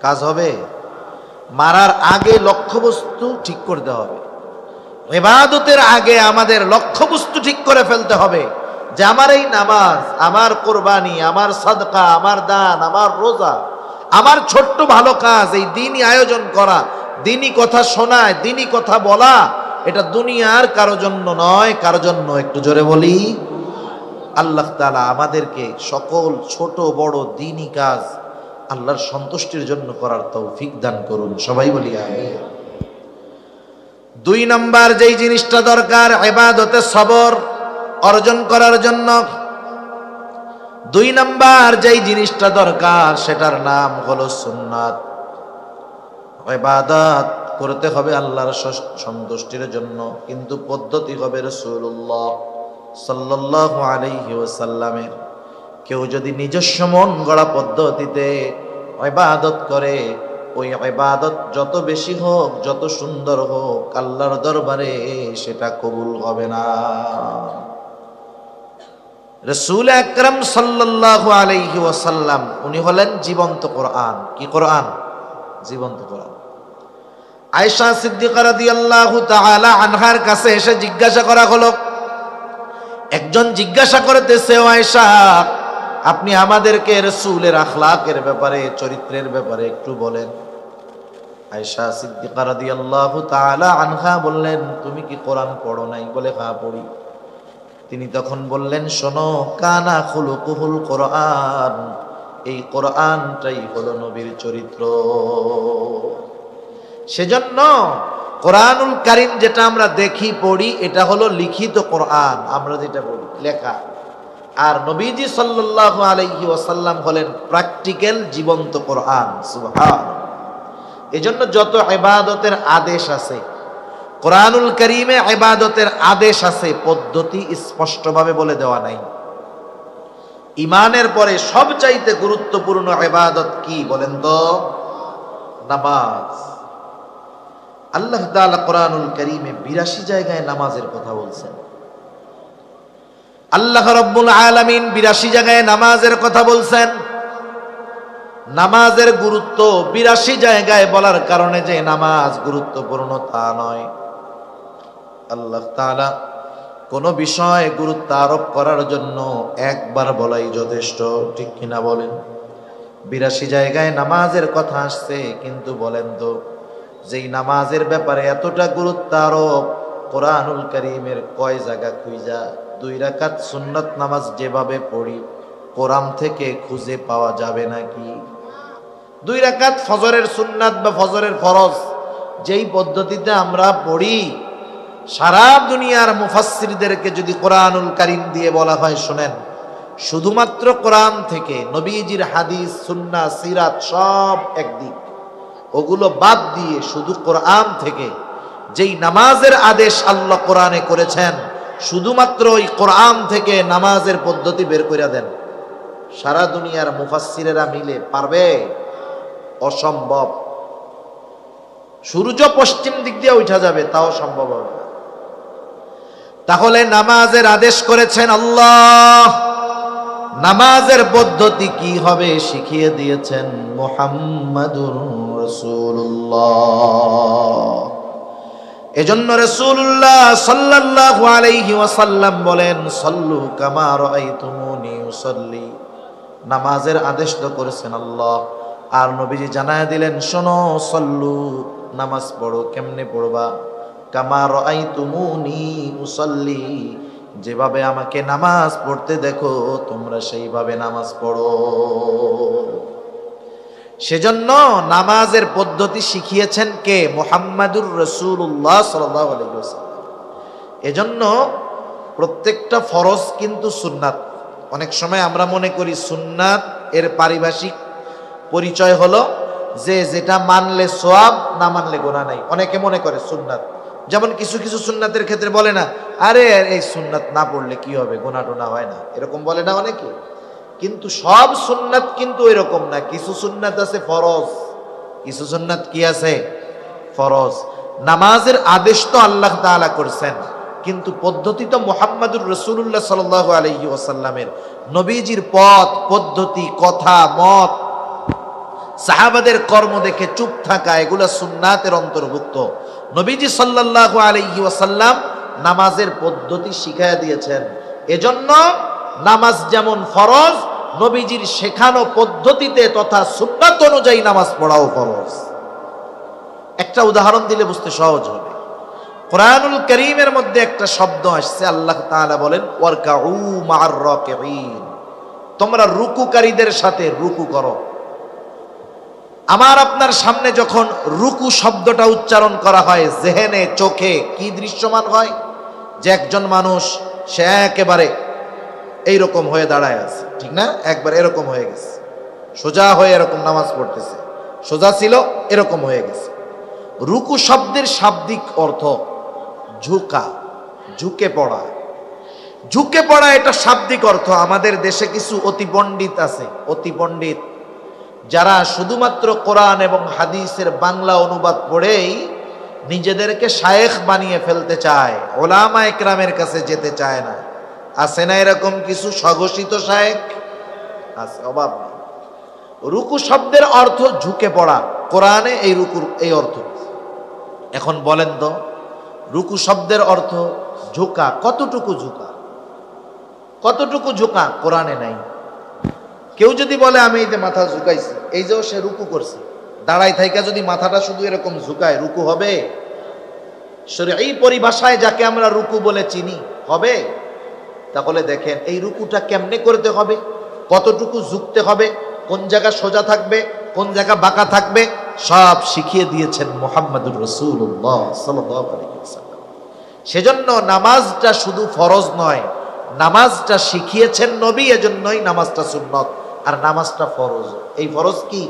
[SPEAKER 1] কাজ হবে? মারার আগে লক্ষ্যবস্তু ঠিক করতে হবে। ইবাদতের আগে আমাদের লক্ষ্যবস্তু ঠিক করে ফেলতে হবে যে আমার এই নামাজ, আমার কোরবানি, আমার সাদকা, আমার দান, আমার রোজা, আমার ছোট্ট ভালো কাজ, এই দিনই আয়োজন করা, দিনই কথা শোনায়, দিনই কথা বলা, এটা দুনিয়ার কারো জন্য নয়, কারো জন্য, একটু জোরে বলি, আল্লাহ তাআলা আমাদেরকে সকল ছোট বড় দিনই কাজ আল্লাহর সন্তুষ্টির জন্য করার তৌফিক দান করুন, সবাই বলি আমিন। 2 নাম্বার যেই জিনিসটা দরকার ইবাদতে সবর অর্জন করার জন্য, 2 নাম্বার যেই জিনিসটা দরকার সেটার নাম হলো সুন্নাত। ইবাদত করতে হবে আল্লাহর সন্তুষ্টির জন্য, কিন্তু পদ্ধতি হবে রাসূলুল্লাহ সাল্লাল্লাহু আলাইহি ওয়াসাল্লামের। কেউ যদি নিজস্ব মন গড়া পদ্ধতিতে ইবাদত করে, ওই ইবাদত যত বেশি হোক, যত সুন্দর হোক, আল্লাহর দরবারে সেটা কবুল হবে না। রাসূল আকরাম সাল্লাল্লাহু আলাইহি ওয়াসাল্লাম উনি হলেন জীবন্ত কোরআন। কি কোরআন? জীবন্ত কোরআন। আয়েশা সিদ্দিকা রাদিয়াল্লাহু তাআলা আনহার কাছে এসে জিজ্ঞাসা করা হলো, একজন একজন জিজ্ঞাসা করতেছে, ও আয়েশা, আপনি আমাদেরকে রাসূলের আখলাকের ব্যাপারে, চরিত্রের ব্যাপারে একটু বলেন। আয়েশা সিদ্দিকা রাদিয়াল্লাহু তাআলা আনহা বললেন, তুমি কি কোরআন পড়ো নাই? বলে হ্যাঁ পড়ি। তিনি তখন বললেন, শোনো, কানা খুলুকুহুল কোরআন, এই কোরআনটাই হলো নবীর চরিত্র। সেজন্য কোরআনুল কারীম যেটা আমরা দেখি পড়ি, এটা হলো লিখিত কোরআন, আমরা যেটা পড়ি লেখা। আর নবীজি সাল্লাল্লাহু আলাইহি ওয়াসাল্লাম হলেন প্র্যাকটিক্যাল জীবন্ত কোরআন। সুবহানাল্লাহ। এজন্য যত ইবাদতের আদেশ আছে কোরআনুল কারীমে, ইবাদতের আদেশ আছে, পদ্ধতি স্পষ্টভাবে বলে দেওয়া নাই। ঈমানের পরে সবচাইতে গুরুত্বপূর্ণ ইবাদত কি বলেন তো? নামাজ। আল্লাহ তাআলা কোরআনুল কারীমে ৮২ জায়গায় নামাজের কথা বলছেন। আল্লাহ রাব্বুল আলামিন ৮২ জায়গায় নামাজের কথা বলছেন। নামাজের গুরুত্ব ৮২ জায়গায় বলার কারণে যে নামাজ গুরুত্বপূর্ণ তা নয়। আল্লাহ তাআলা কোন বিষয়ে গুরুত্ব আরোপ করার জন্য একবার বলাই যথেষ্ট, ঠিক কিনা বলেন? ৮২ জায়গায় নামাজের কথা আসছে, কিন্তু বলেন তো, যেই নামাজের ব্যাপারে এতটা গুরুত্ব আরোপ, কোরআনুল কারীমের কয় জায়গা খুঁজা 2 রাকাত সুন্নাত নামাজ যেভাবে পড়ি, কোরআন থেকে খুঁজে পাওয়া যাবে নাকি? 2 রাকাত ফজরের সুন্নাত বা ফজরের ফরজ যেই পদ্ধতিতে আমরা পড়ি, সারা দুনিয়ার মুফাসসিরদেরকে যদি কোরআনুল কারীম দিয়ে বলা হয়, শুনেন, শুধুমাত্র কোরআন থেকে, নবীজির হাদিস, সুন্নাহ, সিরাত সব একদিক, ওগুলো বাদ দিয়ে শুধু কোরআন থেকে যেই নামাজের আদেশ আল্লাহ কোরআনে করেছেন, শুধুমাত্র ওই কোরআন থেকে নামাজের পদ্ধতি বের করে দেন, সারা দুনিয়ার মুফাসসিরেরা মিলে পারবে? অসম্ভব। সূর্য পশ্চিম দিক দিয়ে উঠা যাবে, তাও সম্ভব হবে না। তাহলে নামাজের আদেশ করেছেন আল্লাহ, নামাজের পদ্ধতি কি হবে শিখিয়ে দিয়েছেন মুহাম্মাদুর রাসূলুল্লাহ। এজন্য রাসূলুল্লাহ সাল্লাল্লাহু আলাইহি ওয়াসাল্লাম বলেন, সাল্লু কামা রাআইতুমুনি উসাল্লি। নামাজের আদেশ তো করেছেন আল্লাহ, আর নবীজি জানায় দিলেন, শোনো, সাল্লু, নামাজ পড়ো। কেমনে পড়বা? কামা রাআইতুমুনি উসাল্লি, যেভাবে আমাকে নামাজ পড়তে দেখো তোমরা সেইভাবে নামাজ পড়ো। সেজন্য নামাজের পদ্ধতি শিখিয়েছেন কে? মুহাম্মাদুর রাসূলুল্লাহ সাল্লাল্লাহু আলাইহি ওয়াসাল্লাম। এজন্য প্রত্যেকটা ফরজ কিন্তু সুন্নাত। অনেক সময় আমরা মনে করি সুন্নাত এর পারিভাষিক পরিচয় হলো যে যেটা মানলে সওয়াব, না মানলে গুনাহ নাই। অনেকে মনে করে সুন্নাত, যেমন কিছু কিছু সুন্নাতের ক্ষেত্রে বলে না, আরে এই সুন্নাত না পড়লে কি হবে, গুনাহ টোনা হয় না, এরকম বলে না অনেকে। কিন্তু সব সুন্নাত কিন্তু এরকম না। কিছু সুন্নাত আছে ফরজ, কিছু সুন্নাত কি আছে? ফরজ। নামাজের আদেশ তো আল্লাহ তাআলা করেছেন, কিন্তু পদ্ধতি তো মুহাম্মাদুর রাসূলুল্লাহ সাল্লাল্লাহু আলাইহি ওয়াসাল্লামের, নবীজির পথ, পদ্ধতি, কথা, মত, সাহাবাদের কর্ম দেখে চুপ থাকা, এগুলা সুন্নাতের অন্তর্ভুক্ত। নবীজি সাল্লাল্লাহু আলাইহি ওয়াসাল্লাম নামাজের পদ্ধতি শিখাইয়া দিয়েছেন। এজন্য নামাজ যেমন ফরজ, নবীজির শেখানো পদ্ধতিতে তথা সুন্নাত অনুযায়ী নামাজ পড়াও ফরজ। একটা উদাহরণ দিলে বুঝতে সহজ হবে। কোরআনুল কারীমের মধ্যে একটা শব্দ আসছে, আল্লাহ তাআলা বলেন, ওয়ারকাউ মা'আর রাকিঈন, তোমরা রুকুকারীদের সাথে রুকু করো। আমার আপনার সামনে যখন রুকু শব্দটা উচ্চারণ করা হয়, জেহেনে, চোখে কি দৃশ্যমান হয়? যে একজন মানুষ সে একেবারে এইরকম হয়ে দাঁড়ায় আছে, ঠিক না? একবার এরকম হয়ে গেছে, সোজা হয়ে এরকম নামাজ পড়তেছে, সোজা ছিল এরকম হয়ে গেছে। রুকু শব্দের শাব্দিক অর্থ ঝুঁকা, ঝুঁকে পড়া। ঝুঁকে পড়া এটা শাব্দিক অর্থ। আমাদের দেশে কিছু অতি পণ্ডিত আছে, অতি পণ্ডিত, যারা শুধুমাত্র কোরআন এবং হাদিসের বাংলা অনুবাদ পড়েই নিজেদেরকে শায়েখ বানিয়ে ফেলতে চায়, ওলামা একরামের কাছে যেতে চায় না। আছে না এরকম কিছু স্বঘোষিত শায়েখ? আছে, অভাব নেই। রুকু শব্দের অর্থ ঝুঁকে পড়া, কোরআনে এই রুকুর এই অর্থ। এখন বলেন তো, রুকু শব্দের অর্থ ঝুঁকা, কতটুকু ঝুঁকা? কতটুকু ঝুঁকা কোরআনে নাই। কেউ যদি বলে আমি এই যে মাথা ঝুঁকাইছি, এই যে সে রুকু করছে, দাঁড়াই থাইকা যদি মাথাটা শুধু এরকম ঝুঁকায়, রুকু হবে? এই পরিভাষায় যাকে আমরা রুকু বলে চিনি, হবে? তাহলে দেখেন এই রুকুটা কেমনে করতে হবে, কতটুকু ঝুঁকতে হবে, কোন জায়গা সোজা থাকবে, কোন জায়গা বাঁকা থাকবে, সব শিখিয়ে দিয়েছেন মুহাম্মদুর রাসূলুল্লাহ সাল্লাল্লাহু আলাইহি ওয়াসাল্লাম। সেজন্য নামাজটা শুধু ফরজ নয়, নামাজটা শিখিয়েছেন নবী, এজন্যই নামাজটা সুন্নত, আর নামাজটা ফরজ। এই ফরজ কি?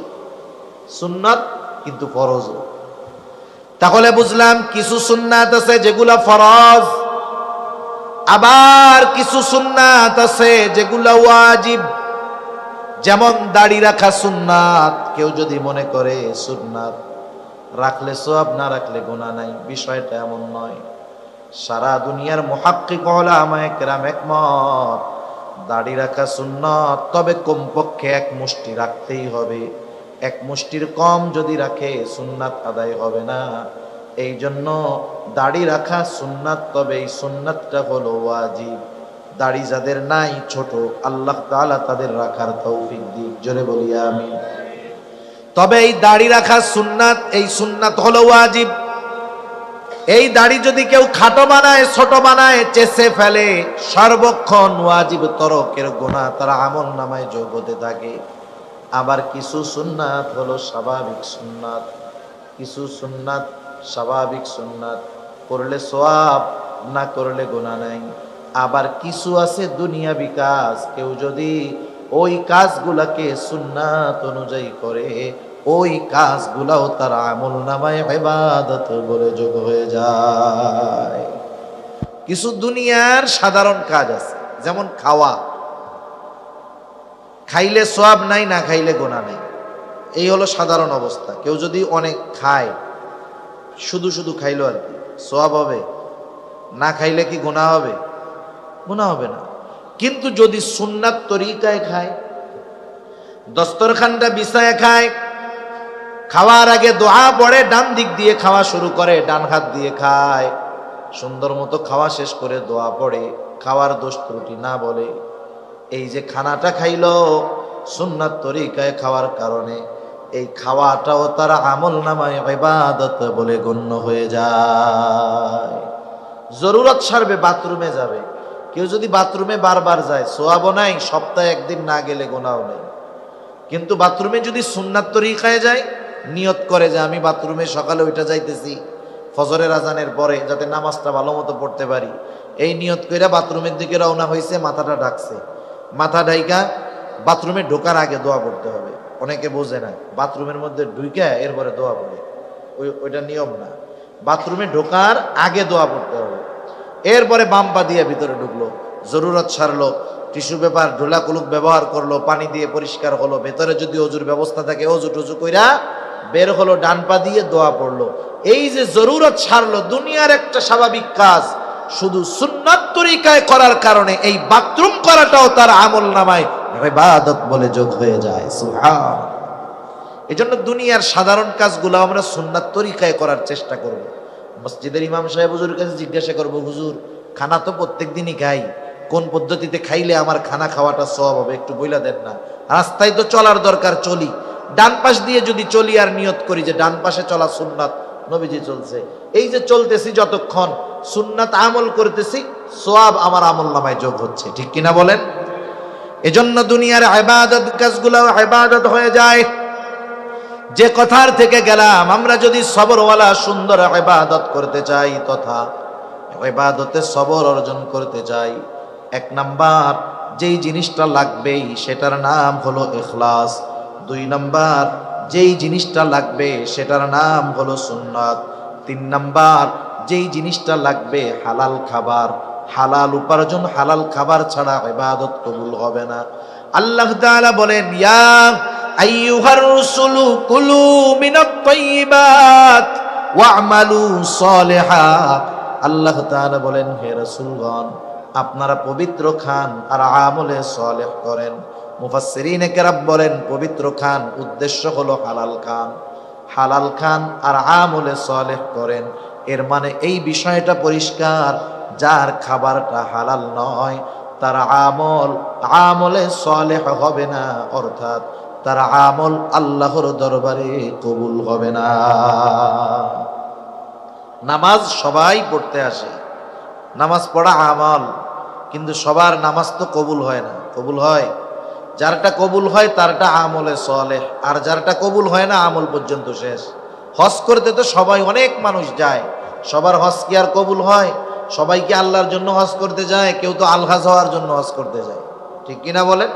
[SPEAKER 1] সুন্নাত, কিন্তু ফরজ। তাহলে বুঝলাম কিছু সুন্নাত আছে যেগুলা ফরজ, আবার কিছু সুন্নাত আছে যেগুলা ওয়াজিব। যেমন দাড়ি রাখা সুন্নাত, কেউ যদি মনে করে সুন্নাত রাখলে সওয়াব, না রাখলে গুনাহ নাই, বিষয়টা এমন নয়। সারা দুনিয়ার মুহাক্কিক উলামায়ে কেরাম একমত, দাড়ি রাখা সুন্নাত, তবে কমপক্ষে এক মুষ্টি রাখতেই হবে। এক মুষ্টির কম যদি রাখে সুন্নাত আদায় হবে না। এই জন্য দাড়ি রাখা সুন্নাত, তবে এই সুন্নাতটা হলো ওয়াজিব। দাড়ি যাদের নাই ছোট, আল্লাহ তাআলা তাদের রাখার তৌফিক দিক, জোরে বলি আমিন। তবে এই দাড়ি রাখা সুন্নাত, এই সুন্নাত হলো ওয়াজিব। এই দাড়ি যদি কেউ খাটো বানায়, ছোট বানায়, চেঁচে ফেলে, সর্বক্ষণ ওয়াজিব তরকের গুনাহ তার আমল নামায় যোগ হতে থাকে। আবার কিছু সুন্নাত হলো স্বাভাবিক সুন্নাত, কিছু সুন্নাত স্বাভাবিক সুন্নাত, করলে সওয়াব, না করলে গুনাহ নাই। আবার কিছু আছে দুনিয়াবি কাজ, কেউ যদি ওই কাজগুলাকে সুন্নাত অনুযায়ী করে, ওই কাজগুলাও তার আমল নামায় ইবাদত বলে যোগ হয়ে যায়। কিছু দুনিয়ার সাধারণ কাজ আছে, যেমন খাওয়া, খাইলে সওয়াব নাই, না খাইলে গুনাহ নাই, এই হলো সাধারণ অবস্থা। কেউ যদি অনেক খায়, শুধু শুধু খাইলো আর কি, সওয়াব হবে? না খাইলে কি গুনাহ হবে? গুনাহ হবে না। কিন্তু যদি সুন্নাত তরিকায় খায়, দস্তরখানটা বিছায় খায়, খাওয়ার আগে দোয়া পড়ে, ডান দিক দিয়ে খাওয়া শুরু করে, ডান হাত দিয়ে খায়, সুন্দর মতো খাওয়া শেষ করে দোয়া পড়ে, খাওয়ার দোষ ত্রুটি না বলে, এই যে খানাটা খাইলো সুন্নাত তরিকায় খাওয়ার কারণে, এই খাওয়াটাও তার আমল নামায় ইবাদত বলে গণ্য হয়ে যায়। জরুরত সারবে, বাথরুমে যাবে, কেউ যদি বাথরুমে বারবার যায়, সওয়াবও নাই, সপ্তাহে একদিন না গেলে গুনাহও নেই। কিন্তু বাথরুমে যদি সুন্নাত তরিকায় যায়, নিয়ত করে যে আমি বাথরুমে সকালে ওইটা যাইতেছি ফজরের আজানের পরে, যাতে নামাজটা ভালো মতো পড়তে পারি, এই নিয়ত কইরা বাথরুমের দিকে রওনা হয়েছে, মাথাটা ঢাকছে, মাথা ঢাইকা বাথরুমে ঢোকার আগে দোয়া পড়তে হবে। অনেকে বোঝে না, বাথরুমের মধ্যে ঢুইকা এরপরে দোয়া পড়ে, ওইটা নিয়ম না। বাথরুমে ঢোকার আগে দোয়া পড়তে হবে। এরপরে বাম পা দিয়ে ভিতরে ঢুকলো, জরুরত সারলো, টিস্যু পেপার ঢোলা কুলুক ব্যবহার করলো, পানি দিয়ে পরিষ্কার হলো, ভেতরে যদি অজুর ব্যবস্থা থাকে অজু টজু কইরা বের হলো, ডান পা দিয়ে দোয়া পড়লো। এই যে জরুরত সারলো, দুনিয়ার একটা স্বাভাবিক কাজ, শুধু সুন্নাত তরিকায় করার কারণে এই বাথরুম করাটাও তার আমল নামায় ইবাদত বলে যোগ হয়ে যায়। সুবহান। এজন্য দুনিয়ার সাধারণ কাজগুলো আমরা সুন্নাত তরিকায় করার চেষ্টা করব। মসজিদের ইমাম সাহেব হুজুরের কাছে জিজ্ঞাসা করব, হুজুর খানা তো প্রত্যেক দিনই খাই, কোন পদ্ধতিতে খাইলে আমার খানা খাওয়াটা সওয়াব হবে, একটু বইলা দেন না। রাস্তায় তো চলার দরকার, চলি, ডান পাশ দিয়ে যদি চলি আর নিয়ত করি যে ডান পাশে চলা সুন্নাত, নবীজি চলছে, এই যে চলতেছি যতক্ষণ সুন্নাত আমল করতেছি, সওয়াব আমার আমল নামায় যোগ হচ্ছে, ঠিক কিনা বলেন? এজন্য দুনিয়ার ইবাদত কাজগুলো ইবাদত হয়ে যায়। যে কথার থেকে গেলাম, আমরা যদি সবরওয়ালা সুন্দর ইবাদত করতে চাই, তথা ইবাদতে সবর অর্জন করতে চাই, এক নাম্বার যেই জিনিসটা লাগবেই সেটার নাম হলো ইখলাস। দুই নাম্বার যেই জিনিসটা লাগবে সেটার নাম হলো সুন্নাত। তিন নাম্বার যেই জিনিসটা লাগবে হালাল খাবার, হালাল উপার্জন, হালাল খাবার ছাড়া ইবাদত কবুল হবে না। আল্লাহ তাআলা বলেন, ইয়া আইয়ুহার রাসূলু কুলু মিনাত তাইয়্যিবাত ওয়া'মালু সালিহা। আল্লাহ তাআলা বলেন, হে রাসূলগণ, আপনারা পবিত্র খান আর আমলে সালেহ করেন। মুফাসসিরিনে কেরাম বলেন, পবিত্র খান উদ্দেশ্য হলো হালাল খান, হালাল খান আর আমলে সালেহ করেন। এর মানে এই বিষয়টা পরিষ্কার, যার খাবারটা হালাল নয় তার আমল আমলে সালেহ হবে না, অর্থাৎ তার আমল আল্লাহর দরবারে কবুল হবে না। নামাজ সবাই পড়তে আসে, নামাজ পড়া আমল, কিন্তু সবার নামাজ তো কবুল হয় না। কবুল হয় যারটা কবুল হয় তারটা আমলে সালেহ, আর যারটা কবুল হয় না আমল পর্যন্ত শেষ। হজ করতে তো সবাই, অনেক মানুষ যায়, সবার হজ কি আর কবুল হয়? সবাই কি আল্লাহর জন্য হজ করতে যায়? কেউ তো আলহাজ হওয়ার জন্য হজ করতে যায়, ঠিক কিনা বলেন?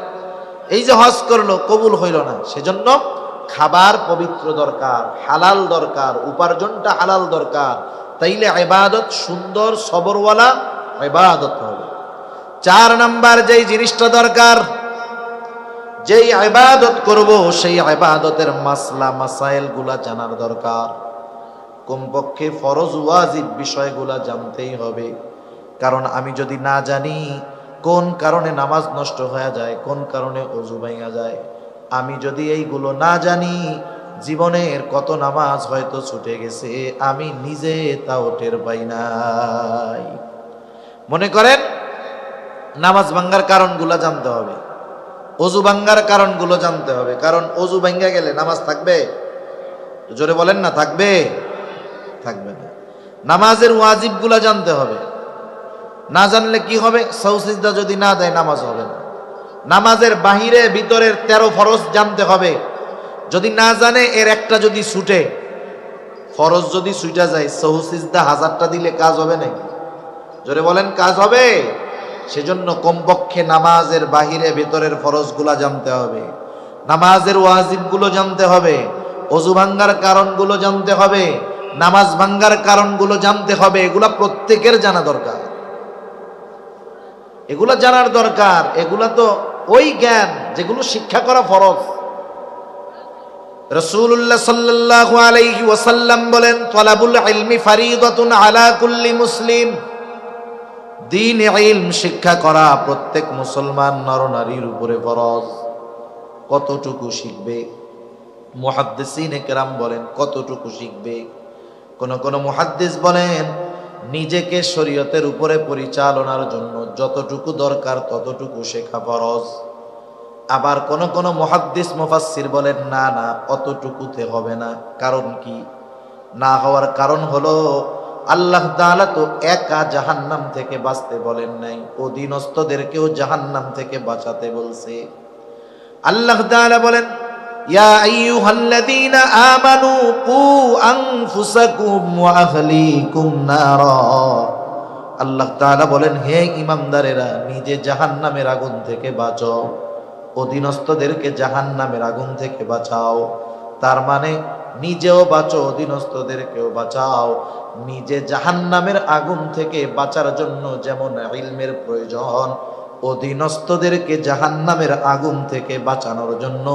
[SPEAKER 1] এই যে হজ করলো, কবুল হইল না, সেজন্য খাবার পবিত্র দরকার, হালাল দরকার, উপার্জনটা হালাল দরকার, তাইলে ইবাদত সুন্দর সবরওয়ালা ইবাদত হবে। 4 নাম্বার যেই জিনিসটা দরকার, যেই ইবাদত করব সেই ইবাদতের মাসলা মাসাইল গুলা জানার দরকার। কমপক্ষে ফরজ ওয়াজিব বিষয়গুলা জানতেই হবে, কারণ আমি যদি না জানি কোন কারণে নামাজ নষ্ট হয়ে যায়, কোন কারণে ওযু ভাঙা যায়, আমি যদি এইগুলো না জানি, জীবনের কত নামাজ হয়তো ছুটে গেছে, আমি নিজে তাও টের পাই নাই। মনে করেন নামাজ ভাঙ্গার কারণগুলো জানতে হবে, ওযু ভাঙ্গার কারণগুলো জানতে হবে, কারণ ওযু ভাঙ্গা গেলে নামাজ থাকবে? জোরে বলেন না, থাকবে? থাকবে না। নামাজের ওয়াজিবগুলো জানতে হবে, না জানলে কি হবে? সাজদা যদি না দেয় নামাজ হবে না। নামাজের বাহিরে ভিতরের 13 ফরজ জানতে হবে, যদি না জানে এর একটা যদি ছুটে, ফরজ যদি ছুটা যায়, সাজদা 1000টা দিলে কাজ হবে নাকি? জোরে বলেন, কাজ হবে? সেজন্য কমপক্ষে নামাজের বাহিরে ভিতরের ফরজগুলা জানতে হবে, নামাজের ওয়াজিবগুলো জানতে হবে, ওযু ভাঙ্গার কারণগুলো জানতে হবে, নামাজ ভাঙ্গার কারণগুলো জানতে হবে। এগুলা প্রত্যেকের জানা দরকার, এগুলা জানার দরকার। এগুলা তো ওই জ্ঞান যেগুলো শিক্ষা করা ফরজ। রাসূলুল্লাহ সাল্লাল্লাহু আলাইহি ওয়াসাল্লাম বলেন, তালাবুল ইলমি ফারিদাতুন আলা কুল্লি মুসলিম। দ্বীন ইলম শিক্ষা করা প্রত্যেক মুসলমান নরনারীর উপরে ফরজ। কতটুকু শিখবে? মুহাদ্দিসিনে কেরাম বলেন কতটুকু শিখবে। কোন কোন মুহাদ্দিস বলেন নিজেকে শরীয়তের উপরে পরিচালনার জন্য যতটুকু দরকার ততটুকু শেখা ফরজ। আবার কোন কোন মুহাদ্দিস মুফাসসির বলেন না না, অতটুকুতে হবে না। কারণ কি? না হওয়ার কারণ হলো আল্লাহ তাআলা তো একা জাহান্নাম থেকে বাঁচতে বলেন নাই, অধীনস্থদেরকেও জাহান্নাম থেকে বাঁচাতে বলছে। আল্লাহ তাআলা বলেন, ইয়া আইয়ুহাল্লাযীনা আমানু কু আনফুসাকুম ওয়া আহলিকুম নারা। আল্লাহ তাআলা বলেন, হে ঈমানদারেরা, নিজে জাহান্নামের আগুন থেকে বাঁচো, অধীনস্থদেরকে জাহান্নামের আগুন থেকে বাঁচাও। তার মানে নিজেও বাঁচো, অধীনস্থদেরকেও বাঁচাও। নিজে জাহান্নামের আগুন থেকে বাঁচার জন্য যেমন ইলমের প্রয়োজন, অধীনস্থদেরকে জাহান্নামের আগুন থেকে বাঁচানোর জন্য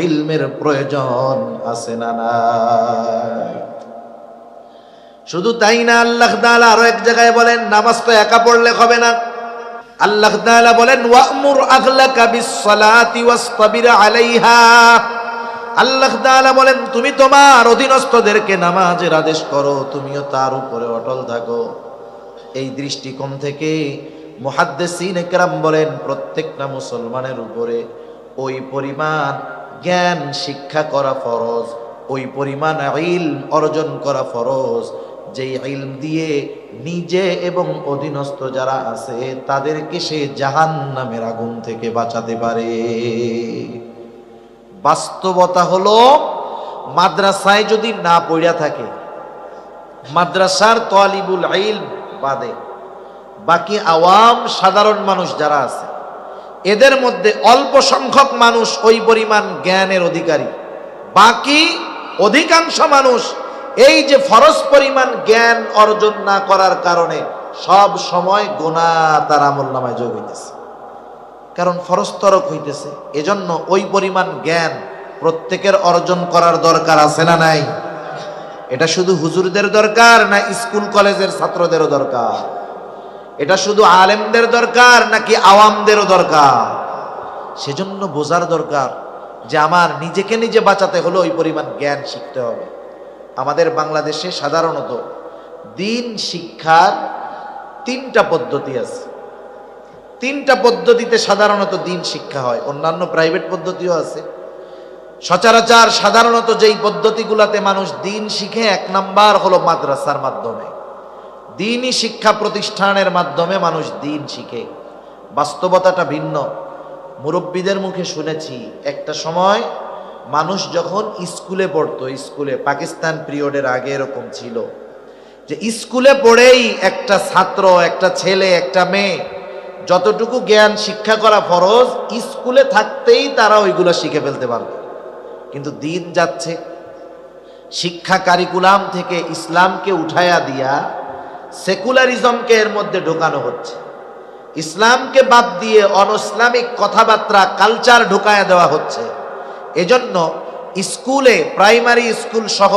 [SPEAKER 1] ইলমের প্রয়োজন আছে না নাই? শুধু তাই না, আল্লাহ তাআলা আরো এক জায়গায় বলেন, নামাজ তো একা পড়লে হবে না। আল্লাহ তাআলা বলেন, ওয়া'মুর আহলাকা বিস-সালাতি ওয়াসতাবির আলাইহা। আল্লাহ তাআলা বলেন, তুমি তোমার অধীনস্থদেরকে নামাজের আদেশ করো, তুমিও তার উপরে অটল থাকো। এই দৃষ্টিকোণ থেকে মুহাদ্দিসিনে কেরাম বলেন, প্রত্যেকটা মুসলমানের উপরে ওই পরিমাণ জ্ঞান শিক্ষা করা ফরজ, ওই পরিমাণ ইলম অর্জন করা ফরজ, যেই ইলম দিয়ে নিজে এবং অধীনস্থ যারা আছে তাদেরকে সে জাহান্নামের আগুন থেকে বাঁচাতে পারে। বাস্তবতা হলো, মাদ্রাসায় যদি না পড়িয়া থাকে, মাদ্রাসার তালিবুল ইলম বাদে বাকি আওয়াম সাধারণ মানুষ যারা আছে, এদের মধ্যে অল্প সংখ্যক মানুষ ওই পরিমাণ জ্ঞানের অধিকারী। বাকি অধিকাংশ মানুষ এই যে ফরজ পরিমাণ জ্ঞান অর্জন না করার কারণে সব সময় গুনাহ তার আমলনামায় যোগ হইতেছে, কারণ ফরজ তরক হইতেছে। এজন্য ওই পরিমাণ জ্ঞান প্রত্যেকের অর্জন করার দরকার আছে না নাই? এটা শুধু হুজুরদের দরকার না স্কুল কলেজের ছাত্রদেরও দরকার? এটা শুধু আলেমদের দরকার নাকি আওয়ামদেরও দরকার? সেজন্য বোঝার দরকার যে আমার নিজেকে নিজে বাঁচাতে হলে ওই পরিমাণ জ্ঞান শিখতে হবে। আমাদের বাংলাদেশে সাধারণত দ্বীন শিক্ষার 3টা পদ্ধতি আছে। তিনটা পদ্ধতিতে সাধারণত দিন শিক্ষা হয়, অন্যান্য প্রাইভেট পদ্ধতিও আছে। সচরাচর সাধারণত যেই পদ্ধতিগুলোতে মানুষ দিন শিখে, এক নাম্বার হলো মাদ্রাসার মাধ্যমে, দিনই শিক্ষা প্রতিষ্ঠানের মাধ্যমে মানুষ দিন শিখে। বাস্তবতাটা ভিন্ন। মুরব্বীদের মুখে শুনেছি একটা সময় মানুষ যখন স্কুলে পড়তো, স্কুলে পাকিস্তান পিরিয়ডের আগে এরকম ছিল যে স্কুলে পড়েই একটা ছাত্র, একটা ছেলে, একটা মেয়ে যতটুকু জ্ঞান শিক্ষা করা ফরজ, স্কুলে থাকতেই তারা ওইগুলো শিখে ফেলতে পারবে। কিন্তু দিন যাচ্ছে, শিক্ষা কারিকুলাম থেকে ইসলামকে উঠায়া দিয়া সেকুলারিজমকে এর মধ্যে ঢোকানো হচ্ছে। ইসলামকে বাদ দিয়ে অনইসলামিক কথাবার্তা, কালচার ঢোকায়া দেওয়া হচ্ছে। এজন্য স্কুলে, প্রাইমারি স্কুল সহ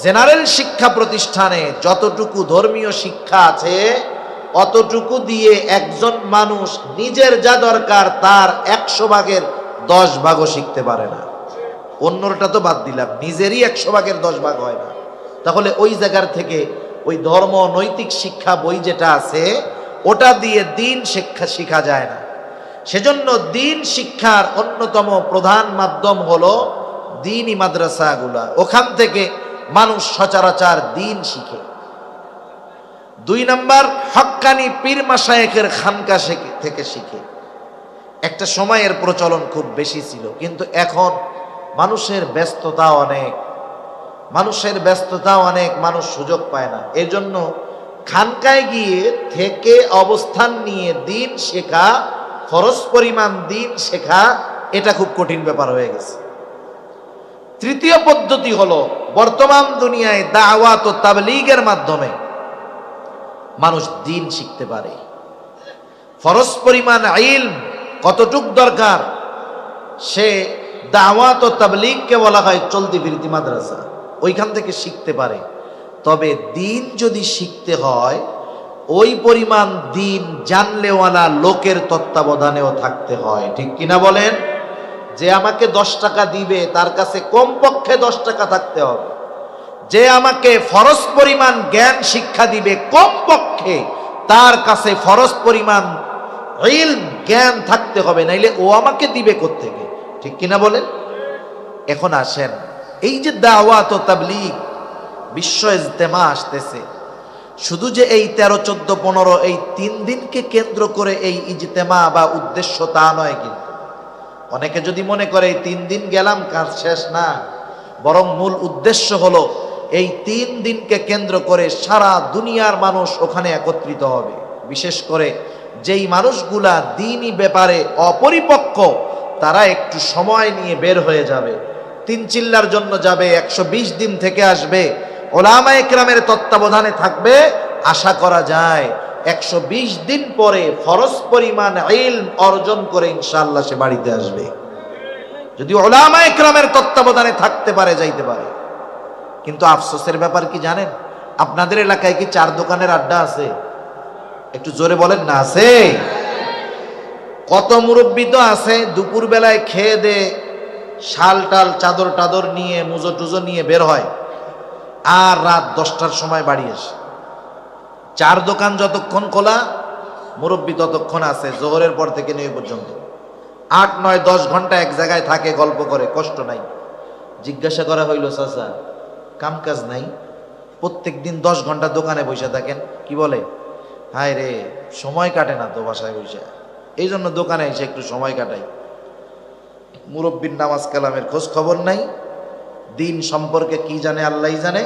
[SPEAKER 1] জেনারেল শিক্ষা প্রতিষ্ঠানে যতটুকু ধর্মীয় শিক্ষা আছে অতটুকু দিয়ে একজন মানুষ নিজের যা দরকার তার 100 ভাগের 10 ভাগও শিখতে পারে না। অন্যটা তো বাদ দিলাম, নিজেরই 100 ভাগের 10 ভাগ হয় না। তাহলে ওই জায়গার থেকে ওই ধর্ম নৈতিক শিক্ষা বই যেটা আছে ওটা দিয়ে দিন শিক্ষা শেখা যায় না। সেজন্য দিন শিক্ষার অন্যতম প্রধান মাধ্যম হলো দিনই মাদ্রাসাগুলা। ওখান থেকে মানুষ সচরাচর দিন শিখে। 2 নাম্বার, হক্কানি পীর মাশায়েখের খানকা থেকে শিখে। একটা সময়ের প্রচলন খুব বেশি ছিল, কিন্তু এখন মানুষের ব্যস্ততা অনেক, মানুষ সুযোগ পায় না। এজন্য খানকায় গিয়ে থেকে অবস্থান নিয়ে দিন শেখা, ফরজ পরিমাণ দিন শেখা, এটা খুব কঠিন ব্যাপার হয়ে গেছে। তৃতীয় পদ্ধতি হলো বর্তমান দুনিয়ায় দাওয়াত ও তাবলীগের মাধ্যমে মানুষ দিন শিখতে পারে। ফরজ পরিমাণ ইলম কতটুক দরকার, সে দাওয়াত ও তাবলীগকে বলা হয় চলতি ফিরতি মাদ্রাসা, ওইখান থেকে শিখতে পারে। তবে দিন যদি শিখতে হয় ওই পরিমাণ দিন জানলেওয়ালা লোকের তত্ত্বাবধানেও থাকতে হয়। ঠিক কিনা বলেন? যে আমাকে 10 টাকা দিবে তার কাছে কমপক্ষে 10 টাকা থাকতে হবে। যে আমাকে ফরজ পরিমাণ জ্ঞান শিক্ষা দিবে কমপক্ষে তার কাছে ফরজ পরিমাণ ইলম জ্ঞান থাকতে হবে, নাইলে ও আমাকে দিবে কোত্থেকে? ঠিক কিনা বলেন? এখন আসেন, এই যে দাওয়াত ও তাবলীগ বিশ্ব ইজতেমা আসতেছে, শুধু যে এই 13, 14, 15 এই 3 দিনকে কেন্দ্র করে এই ইজতেমা বা উদ্দেশ্য তা নয়। কিন্তু অনেকে যদি মনে করে এই 3 দিন গেলাম কাজ শেষ, না, বরং মূল উদ্দেশ্য হলো এই 3 দিনকে কেন্দ্র করে সারা দুনিয়ার মানুষ ওখানে একত্রিত হবে। বিশেষ করে যেই মানুষগুলা দ্বীনি ব্যাপারে অপরিপক্ক তারা একটু সময় নিয়ে বের হয়ে যাবে, 3 চিল্লার জন্য যাবে, 120 দিন থেকে আসবে, ওলামায়ে কেরামের তত্ত্বাবধানে থাকবে। আশা করা যায় 120 দিন পরে ফরজ পরিমাণ ইলম অর্জন করে ইনশাআল্লাহ সে বাড়িতে আসবে, যদি ওলামায়ে কেরামের তত্ত্বাবধানে থাকতে পারে, যাইতে পারে। কিন্তু আফসোসের ব্যাপার কি জানেন? আপনাদের এলাকায় কি 4 দোকানের আড্ডা আছে? একটু জোরে বলেন না, আছে? কত মুরব্বী তো আছে দুপুর বেলায় খেয়ে দে শাল টাল চাদর টাদর নিয়ে মুজো টুজো নিয়ে বের হয়, আর রাত 10টার সময় বাড়ি আসে। 4 দোকান যতক্ষণ খোলা মুরব্বী ততক্ষণ আছে, জোহরের পর থেকে নিয়ে পর্যন্ত 8, 9, 10 ঘন্টা এক জায়গায় থাকে, গল্প করে, কষ্ট নাই। জিজ্ঞাসা করা হইল, চাচা কাম কাজ নাই, প্রত্যেক দিন 10 ঘন্টা দোকানে বসে থাকেন, কি বলে? হায় রে, সময় কাটে না তো বাসায় বসে, এই জন্য দোকানে এসে একটু সময় কাটাই। মুরব্বীর নামাজ কালামের খোঁজ খবর নাই, দিন সম্পর্কে কি জানে আল্লাহই জানে।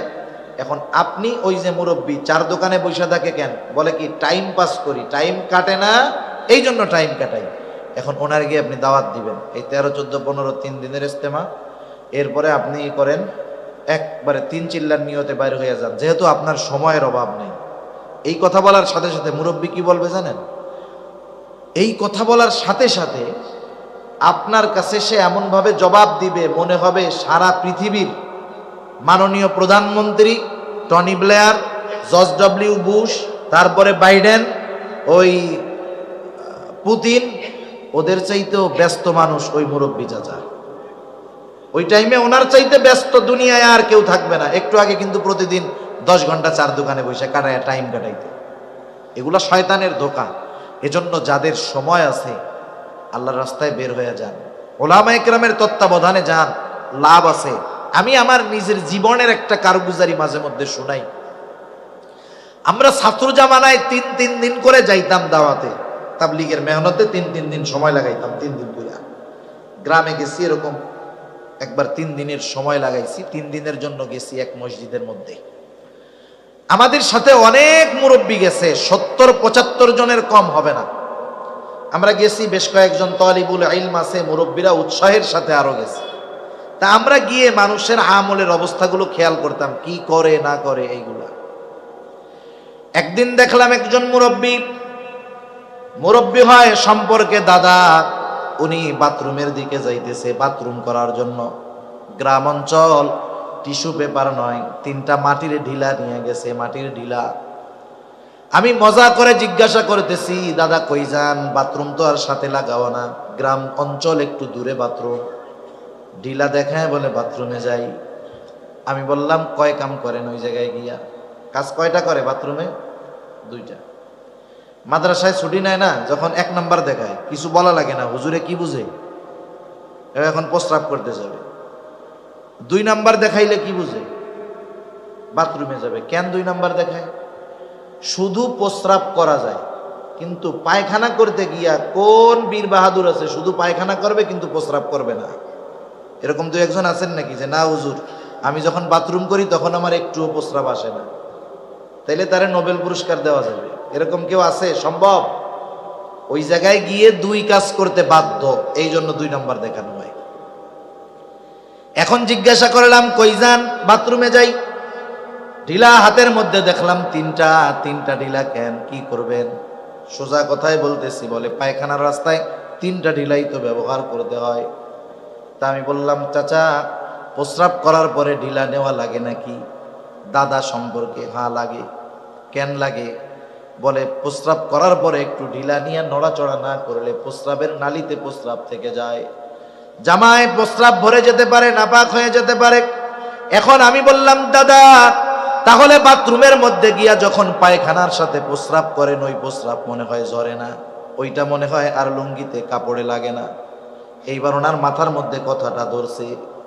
[SPEAKER 1] এখন আপনি ওই যে মুরব্বী 4 দোকানে বসে থাকে কেন? বলে কি টাইম পাস করি, টাইম কাটে না, এই জন্য টাইম কাটাই। এখন ওনার গিয়ে আপনি দাওয়াত দিবেন, এই 13, 14, 15 3 দিনের ইজতেমা, এরপরে আপনি করেন একবারে 3 চিল্লার নিয়তে বাইরে হয়ে যান, যেহেতু আপনার সময়ের অভাব নেই। এই কথা বলার সাথে সাথে মুরব্বী কি বলবে জানেন? এই কথা বলার সাথে সাথে আপনার কাছে সে এমনভাবে জবাব দিবে মনে হবে সারা পৃথিবীর মাননীয় প্রধানমন্ত্রী Tony Blair, George W Bush, তারপরে বাইডেন, ওই পুতিন, ওদের চাইতেও ব্যস্ত মানুষ ওই মুরব্বী চাচা। ওই টাইমে ওনার চাইতে ব্যস্ত দুনিয়ায় আর কেউ থাকবে না। একটু আগে কিন্তু প্রতিদিন 10 ঘন্টা 4 দোকানে বসে কাটায় টাইম কাটাইতে। এগুলা শয়তানের ধোঁকা। এজন্য যাদের সময় আছে আল্লাহর রাস্তায় বের হয়ে যান, ওলামায়ে কেরামের তত্ত্বাবধানে যান, লাভ আছে। আমি আমার নিজের জীবনের একটা কারগুজারি মাঝে মধ্যে শুনাই। আমরা ছাত্র জামানায় 3 দিন করে যাইতাম দাওয়াতে, তাবলীগের মেহনতে 3 দিন সময় লাগাইতাম। 3 দিন করে গ্রামে গেছি, এরকম একবার 3 দিনের সময় লাগাইছি। 3 দিনের জন্য গেছি এক মসজিদের মধ্যে। আমাদের সাথে অনেক মুরব্বী গেছে, 70-75 জনের কম হবে না। আমরা গেছি, বেশ কয়েকজন তালিবুল ইলম আছে, মুরব্বীরা উৎসাহের সাথে আরো গেছে। তা আমরা গিয়ে মানুষের আমলের অবস্থাগুলো খেয়াল করতাম, কি করে না করে এইগুলা। একদিন দেখলাম একজন মুরব্বী হয় সম্পর্কে দাদা, উনি বাথরুমের দিকে যাইতেছে বাথরুম করার জন্য। গ্রাম অঞ্চল, টিস্যু পেপার নয়, 3টা মাটির ঢিলা নিয়ে গেছে, মাটির ঢিলা। আমি মজা করে জিজ্ঞাসা করতেছি, দাদা কই যান? বাথরুম তো আর সাথে লাগাও না, গ্রাম অঞ্চল, একটু দূরে বাথরুম। ঢিলা দেখায় বলে বাথরুমে যাই। আমি বললাম কয় কাম করেন ওই জায়গায় গিয়া? কাজ কয়টা করে বাথরুমে? 2টা। মাদ্রাসায় ছুটি নেয় না, যখন 1 নাম্বার দেখায় কিছু বলা লাগে না, হুজুরে কি বুঝে, এখন প্রস্রাব করতে যাবে। 2 নাম্বার দেখাইলে কি বুঝে? বাথরুমে যাবে। কেন 2 নাম্বার দেখায়? শুধু প্রস্রাব করা যায়, কিন্তু পায়খানা করতে গিয়া কোন বীর বাহাদুর আছে শুধু পায়খানা করবে কিন্তু প্রস্রাব করবে না? এরকম 2-1 জন আছেন নাকি যে না হুজুর আমি যখন বাথরুম করি তখন আমার একটুও প্রস্রাব আসে না? তাইলে তারে নোবেল পুরস্কার দেওয়া যাবে। এরকম কেউ আছে? সম্ভব? ওই জায়গায় গিয়ে 2 কাজ করতে বাধ্য, এই জন্য 2 নাম্বার দেখানো হয়। এখন জিজ্ঞাসা করলাম কই যান? বাথরুমে যাই। ঢিলা হাতের মধ্যে দেখলাম 3টা ঢিলা। কেন, কি করবেন? সোজা কথাই বলতেছি, বলে পায়খানার রাস্তায় 3টা ঢিলাই তো ব্যবহার করতে হয়। তা আমি বললাম চাচা প্রস্রাব করার পরে ঢিলা নেওয়া লাগে নাকি? দাদা সম্পর্কে, হ্যাঁ লাগে। কেন লাগে? বলে প্রস্রাব করার পরে একটু ঢিলা নিয়ে নড়াচড়া না করলে প্রস্রাবের নালীতে প্রস্রাব থেকে যায়, জামায় প্রস্রাব ভরে যেতে পারে, নাপাক হয়ে যেতে পারে। এখন আমি বললাম দাদা তাহলে বাথরুমের মধ্যে গিয়া যখন পায়খানার সাথে প্রস্রাব করেন ওই প্রস্রাব মনে হয় ঝরে না, ওইটা মনে হয় আর লুঙ্গিতে কাপড়ে লাগে না। এইবার ওনার মাথার মধ্যে কথাটা ধরছে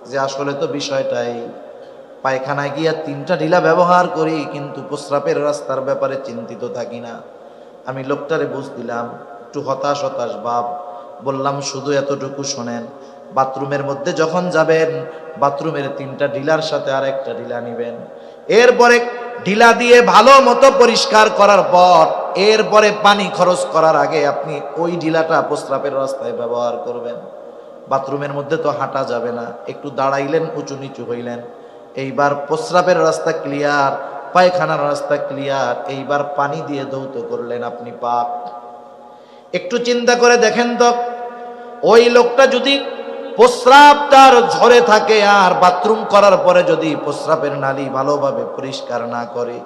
[SPEAKER 1] যে আসলে তো বিষয়টাই, পায়খানায় গিয়া 3টা ঢিলা ব্যবহার করি কিন্তু প্রস্রাবের রাস্তার ব্যাপারে চিন্তিত থাকি না। আমি লোকটারে বুঝ দিলাম, একটু হতাশ ভাব। বললাম শুধু এতটুকু শোনেন, বাথরুমের মধ্যে যখন যাবেন বাথরুমের 3টা ঢিলার সাথে আর একটা ঢিলা নিবেন। এরপরে ঢিলা দিয়ে ভালো মতো পরিষ্কার করার পর এরপরে পানি খরচ করার আগে আপনি ওই ঢিলাটা প্রস্রাবের রাস্তায় ব্যবহার করবেন। বাথরুমের মধ্যে তো হাঁটা যাবে না, একটু দাঁড়াইলেন, উঁচু নিচু হইলেন। এইবার প্রস্রাবের রাস্তা ক্লিয়ার, পায়খানার রাস্তা ক্লিয়ার, এইবার পানি দিয়ে ধৌত করলেন, আপনি পাক। একটু চিন্তা করে দেখেন তো, ওই লোকটা যদি প্রস্রাব তার ঝরে থাকে আর বাথরুম করার পরে যদি প্রস্রাবের নালী ভালোভাবে পরিষ্কার না করে,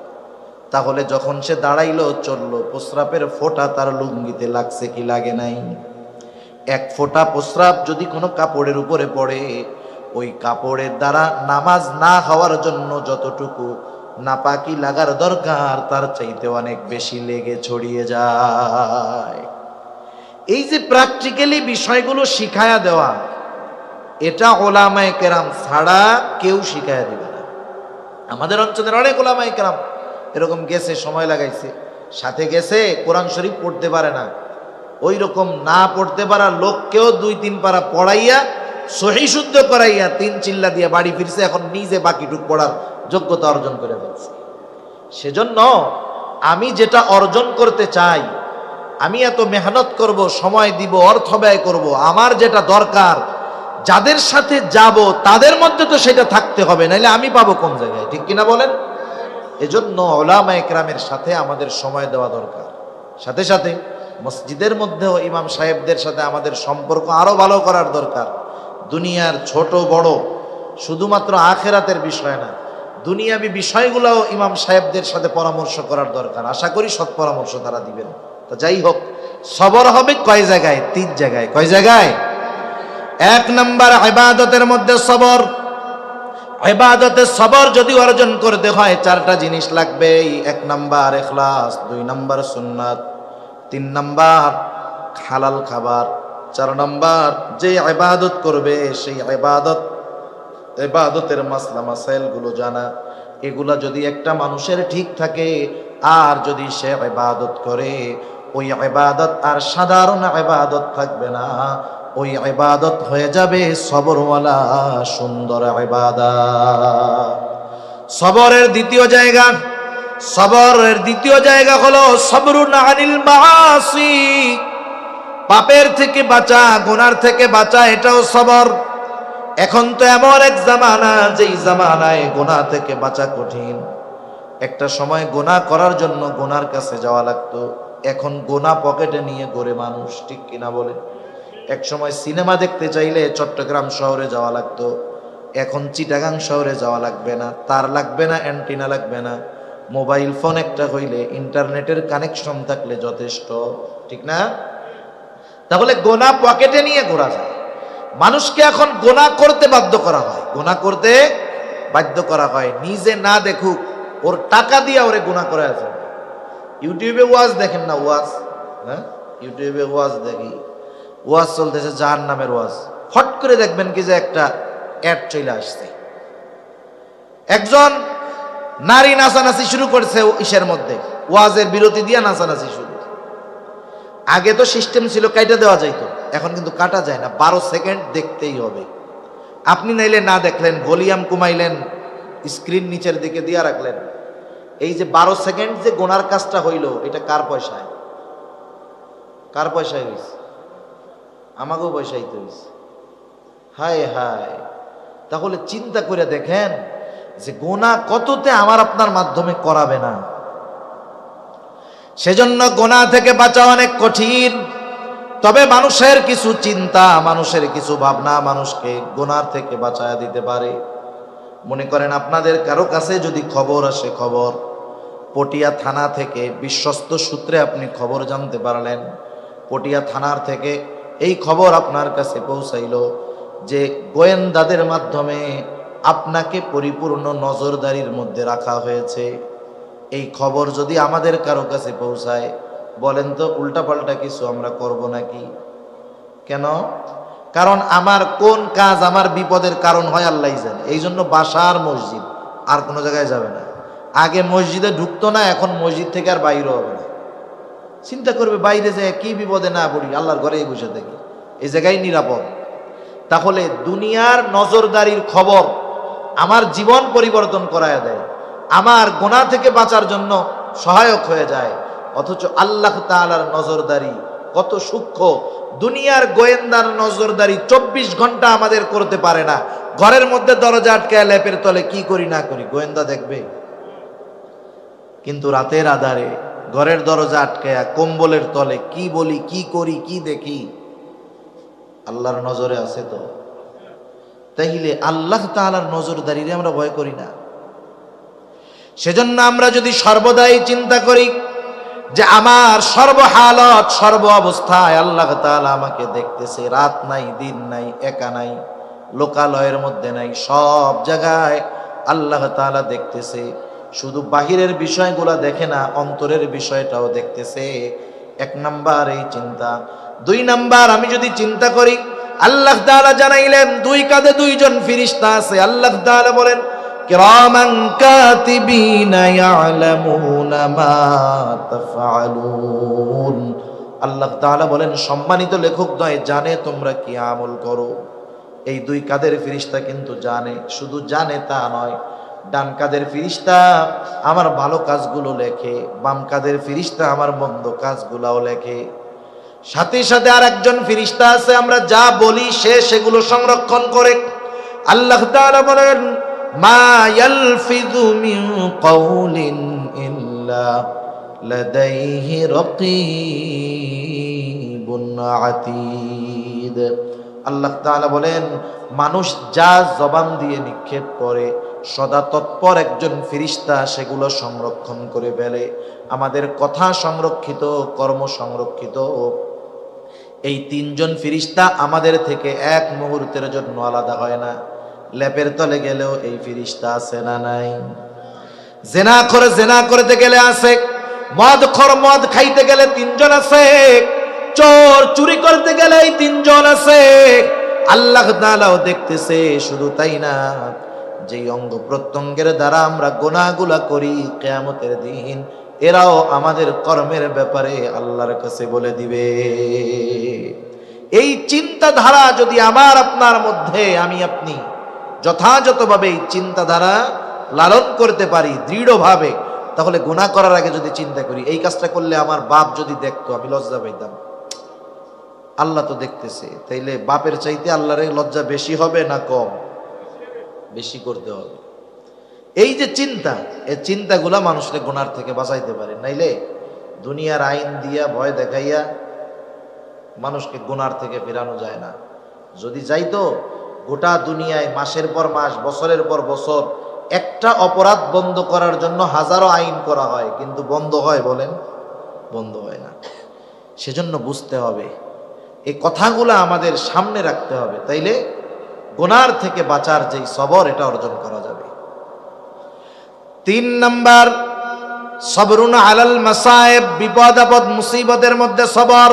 [SPEAKER 1] তাহলে যখন সে দাঁড়াইলো চললো প্রস্রাবের ফোঁটা তার লুঙ্গিতে লাগছে কি লাগে নাই? 1 ফোঁটা প্রস্রাব যদি কোনো কাপড়ের উপরে পড়ে, ওই কাপড়ের দ্বারা নামাজ না হওয়ার জন্য যতটুকু নাপাকি লাগার দরকার তার চাইতে অনেক বেশি লেগে ছড়িয়ে যায়। এই যে প্র্যাকটিক্যালি বিষয়গুলো শিখায়া দেওয়া, এটা ওলামায়ে কেরাম ছাড়া কেউ শিখায়া দিবে না। আমাদের অঞ্চলের অনেক ওলামায়ে কেরাম এরকম গেছে, সময় লাগাইছে, সাথে গেছে, কোরআন শরীফ পড়তে পারে না, ওই রকম না পড়তে পারা লোককেও 2-3 পারা পড়াইয়া সহি শুদ্ধ করাইয়া 3 চিল্লা দিয়ে বাড়ি ফিরছে, এখন নিজে বাকিটুক পড়ার যোগ্যতা অর্জন করে ফেলছে। সেজন্য আমি যেটা অর্জন করতে চাই, আমি এত মেহনত করব, সময় দিব, অর্থ ব্যয় করব, আমার যেটা দরকার যাদের সাথে যাব তাদের মধ্যে তো সেটা থাকতে হবে, নাইলে আমি পাবো কোন জায়গায়? ঠিক কিনা বলেন? এজন্য উলামায়ে কেরামের সাথে আমাদের সময় দেওয়া দরকার। সাথে সাথে মসজিদের মধ্যেও ইমাম সাহেবদের সাথে আমাদের সম্পর্ক আরো ভালো করার দরকার। দুনিয়ার ছোট বড় শুধুমাত্র আখেরাতের বিষয় না, দুনিয়াবি বিষয়গুলোও ইমাম সাহেবদের সাথে পরামর্শ করার দরকার। আশা করি সৎ পরামর্শ তারা দিবেন। তো যাই হোক, সবর হবে কয় জায়গায়? 3 জায়গায়। কয় জায়গায়? 1 নাম্বার ইবাদতের মধ্যে সবর। ইবাদতে সবর যদি অর্জন করতে হয় 4টা জিনিস লাগবে। 1 নাম্বার ইখলাস, 2 নাম্বার সুন্নাত, 3 নাম্বার হালাল খাবার। 4 নাম্বার যে ইবাদত করবে সেই ইবাদতের মাসলা মাসাইল গুলো জানা। এগুলা যদি একটা মানুষের ঠিক থাকে, আর যদি সে ইবাদত করে, ওই ইবাদত আর সাধারণ ইবাদত থাকবে না, ওই ইবাদত হয়ে যাবে সবরওয়ালা সুন্দর ইবাদত। সবরের দ্বিতীয় জায়গা হলো সবরুন আনিল মাআসি, পাপের থেকে বাঁচা, গুনার থেকে বাঁচা, এটাও সবর। এখন তো এমন এক জামানা, যেই জামানায় গুনাহ থেকে বাঁচা কঠিন। একটা সময় গুনাহ করার জন্য গুনার কাছে যাওয়া লাগতো, এখন গুনাহ পকেটে নিয়ে ঘোরে মানুষ, ঠিক কিনা বলে? এক সময় সিনেমা দেখতে চাইলে চট্টগ্রাম শহরে যাওয়া লাগতো, এখন চিটাগাং শহরে যাওয়া লাগবে না, তার লাগবে না, অ্যান্টিনা লাগবে না, মোবাইল ফোন একটা হইলে ইন্টারনেটের কানেকশন থাকলে যথেষ্ট, ঠিক না? তাহলে গোনা পকেটে নিয়ে ঘোরা যায়। মানুষকে এখন গোনা করতে বাধ্য করা হয়, নিজে না দেখুক, ওর টাকা দিয়ে ওরে গোনা করে আছে। ইউটিউবে ওয়াজ দেখেন না, ইউটিউবে ওয়াজ দেখি, ওয়াজ চলতেছে জাহান্নামের ওয়াজ, হট করে দেখবেন কি যে একটা অ্যাড চলে আসছে, একজন নারী নাচানাচি শুরু করছে ইসের মধ্যে, ওয়াজের বিরতি দিয়ে নাচানাচি শুরু। আগে তো সিস্টেম ছিল কাটা দেওয়া যাইতো, এখন কিন্তু কাটা যায় না, 12 সেকেন্ড দেখতেই হবে। আপনি নাইলে না দেখলেন, ভলিউম কমাইলেন, স্ক্রিন নিচের দিকে দিয়ে রাখলেন, এই যে 12 সেকেন্ড যে গোনার কাজটা হইল, এটা কার পয়সায় হয়েছে? আমাকেও পয়সাই তো হয়েছে। হায় হায়, তাহলে চিন্তা করে দেখেন যে গোনা কততে আমার আপনার মাধ্যমে করাবে না। সেজন্য গোনা থেকে বাঁচা অনেক কঠিন। তবে মানুষের কিছু চিন্তা, মানুষের কিছু ভাবনা মানুষকে গোনার থেকে বাঁচায়া দিতে পারে। মনে করেন আপনাদের কারো কাছে যদি খবর আসে, খবর পটিয়া থানা থেকে, বিশ্বস্ত সূত্রে আপনি খবর জানতে পারলেন, পটিয়া থানার থেকে এই খবর আপনার কাছে পৌঁছাইল যে গোয়েন্দাদের মাধ্যমে আপনাকে পরিপূর্ণ নজরদারির মধ্যে রাখা হয়েছে। এই খবর যদি আমাদের কারো কাছে পৌঁছায়, বলেন তো উল্টাপাল্টা কিছু আমরা করব নাকি? কেন? কারণ আমার কোন কাজ আমার বিপদের কারণ হয় আল্লাহই জানে। এই জন্য বাসার মসজিদ, আর কোনো জায়গায় যাবে না। আগে মসজিদে ঢুকতো না, এখন মসজিদ থেকে আর বাইরে হবে না। চিন্তা করবে বাইরে যায় কি বিপদে না পড়ি, আল্লাহর ঘরেই বসে থাকি, এই জায়গায় নিরাপদ। তাহলে দুনিয়ার নজরদারির খবর আমার জীবন পরিবর্তন করায় দেয়, আমার গুনাহ থেকে বাঁচার জন্য সহায়ক হয়ে যায়। অথচ আল্লাহ তাআলার নজরদারি কত সূক্ষ্ম। দুনিয়ার গোয়েন্দার নজরদারি 24 ঘন্টা আমাদের করতে পারে না। ঘরের মধ্যে দরজা আটকায় লেপের তলে কি করি না করি গোয়েন্দা দেখবে, কিন্তু রাতের আধারে ঘরের দরজা আটকায়া কম্বলের তলে কি বলি, কি করি, কি দেখি, আল্লাহর নজরে আছে তো। তাইলে আল্লাহ তাআলার নজরদারিরে আমরা ভয় করি না। সেজন্য আমরা যদি সর্বদাই চিন্তা করি যে আমার সর্বহালত, সর্ব অবস্থায় আল্লাহ তাআলা আমাকে দেখতেছে, রাত নাই, দিন নাই, একা নাই, লোকালয়ের মধ্যে নাই, সব জায়গায় আল্লাহ তাআলা দেখতেছে। শুধু বাহিরের বিষয়গুলো দেখে না, অন্তরের বিষয়টাও দেখতেছে। 1 নাম্বার এই চিন্তা। 2 নাম্বার, আমি যদি চিন্তা করি, আল্লাহ তাআলা জানাইলেন 2 কাঁধে 2 জন ফেরেশতা আছে। আল্লাহ তাআলা বলেন কিরামান কাতিবিনা ইয়ালামুনা মা তাফআলুন। আল্লাহ তাআলা বলেন সম্মানিত লেখকদ্বয় জানে তোমরা কি আমল করো। এই 2 কাঁধের ফেরেশতা কিন্তু জানে, শুধু জানে তা নয়, ডান কাঁধের ফেরেশতা আমার ভালো কাজগুলো লেখে, বাম কাঁধের ফেরেশতা আমার মন্দ কাজগুলোও লেখে। সাথে সাথে আরেকজন ফেরেশতা আছে, আমরা যা বলি সে সেগুলো সংরক্ষণ করে। আল্লাহ তাআলা বলেন মা ইয়ালফিযু মিন কাউলিন ইল্লা লাদাইহি রাকীবুন আতীদ। আল্লাহ তাআলা বলেন মানুষ যা জবান দিয়ে নিক্ষেপ করে, সদা তৎপর একজন ফেরেশতা সেগুলো সংরক্ষণ করে ফেলে। আমাদের কথা সংরক্ষিত, কর্ম সংরক্ষিত। এই 3 জন ফেরেশতা আমাদের থেকে এক মুহূর্তের জন্য আলাদা হয় না। লেপের তলে গেলেও এই ফেরেশতা আছে না নাই? জেনা করতে গেলে আছে, মদ খাইতে গেলে তিনজন আছে, চোর চুরি করতে গেলে এই তিনজন আছে। আল্লাহ তাআলাও দেখতেছে। শুধু তাই না, যেই অঙ্গ প্রত্যঙ্গের দ্বারা আমরা গুনাহগুলা করি কিয়ামতের দিন এরাও আমাদের কর্মের ব্যাপারে আল্লাহর কাছে বলে দিবে। এই চিন্তাধারা যদি আমার আপনার মধ্যে আমি আপনি যথাযথভাবে এই চিন্তাধারা লালন করতে পারি দৃঢ়ভাবে, তাহলে গুনাহ করার আগে যদি চিন্তা করি এই কাজটা করলে আমার বাপ যদি দেখতো আমি লজ্জা পাইতাম, আল্লাহ তো দেখতেছে, তাইলে বাপের চাইতে আল্লাহর লজ্জা বেশি হবে না কম? বেশি করতে হবে। এই যে চিন্তা, এই চিন্তাগুলা মানুষকে গুনার থেকে বাঁচাইতে পারে। নাইলে দুনিয়ার আইন দিয়া ভয় দেখাইয়া মানুষকে গুনার থেকে ফেরানো যায় না। যদি যাইতো, গোটা দুনিয়ায় মাসের পর মাস, বছরের পর বছর একটা অপরাধ বন্ধ করার জন্য হাজারো আইন করা হয়, কিন্তু বন্ধ হয় বলেন? বন্ধ হয় না। সেজন্য বুঝতে হবে, এই কথাগুলো আমাদের সামনে রাখতে হবে, তাইলে গুনার থেকে বাঁচার যেই সবর এটা অর্জন করা যাবে। 3 নাম্বার, সবরুন আলাল মাসায়েব, বিপদ আপদ মুসিবতের মধ্যে সবর।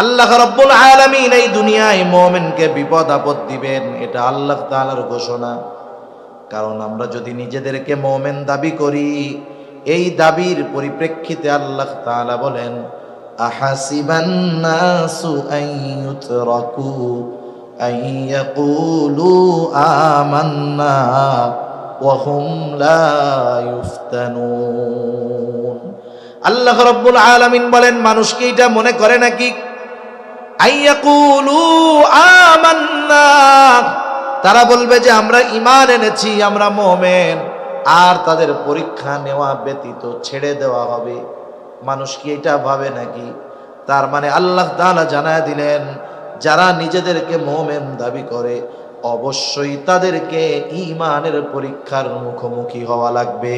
[SPEAKER 1] আল্লাহ রাব্বুল আলামিন এই দুনিয়ায় মুমিনকে বিপদ আপদ দিবেন, এটা আল্লাহ তাআলার ঘোষণা। কারণ আমরা যদি নিজেদেরকে মুমিন দাবি করি, এই দাবির পরিপ্রেক্ষিতে আল্লাহ তাআলা বলেন, আহাসিবান নাসু আন ইউতরাকু আন ইয়াকুলু আমান্না ওয়া হুম লা ইফতানুন। আল্লাহ রাব্বুল আলামিন বলেন, মানুষ কি এটা মনে করে নাকি আন ইয়াকুলু আমান্না, তারা বলবে যে আমরা ঈমান এনেছি, আমরা মুমিন, আর তাদের পরীক্ষা নেওয়া ব্যতীত ছেড়ে দেওয়া হবে। মানুষ কি এটা ভাবে নাকি? তার মানে আল্লাহ তাআলা জানায় দিলেন, যারা নিজেদেরকে মুমিন দাবি করে অবশ্যই তাদেরকে ঈমানের পরীক্ষার মুখোমুখি হওয়া লাগবে।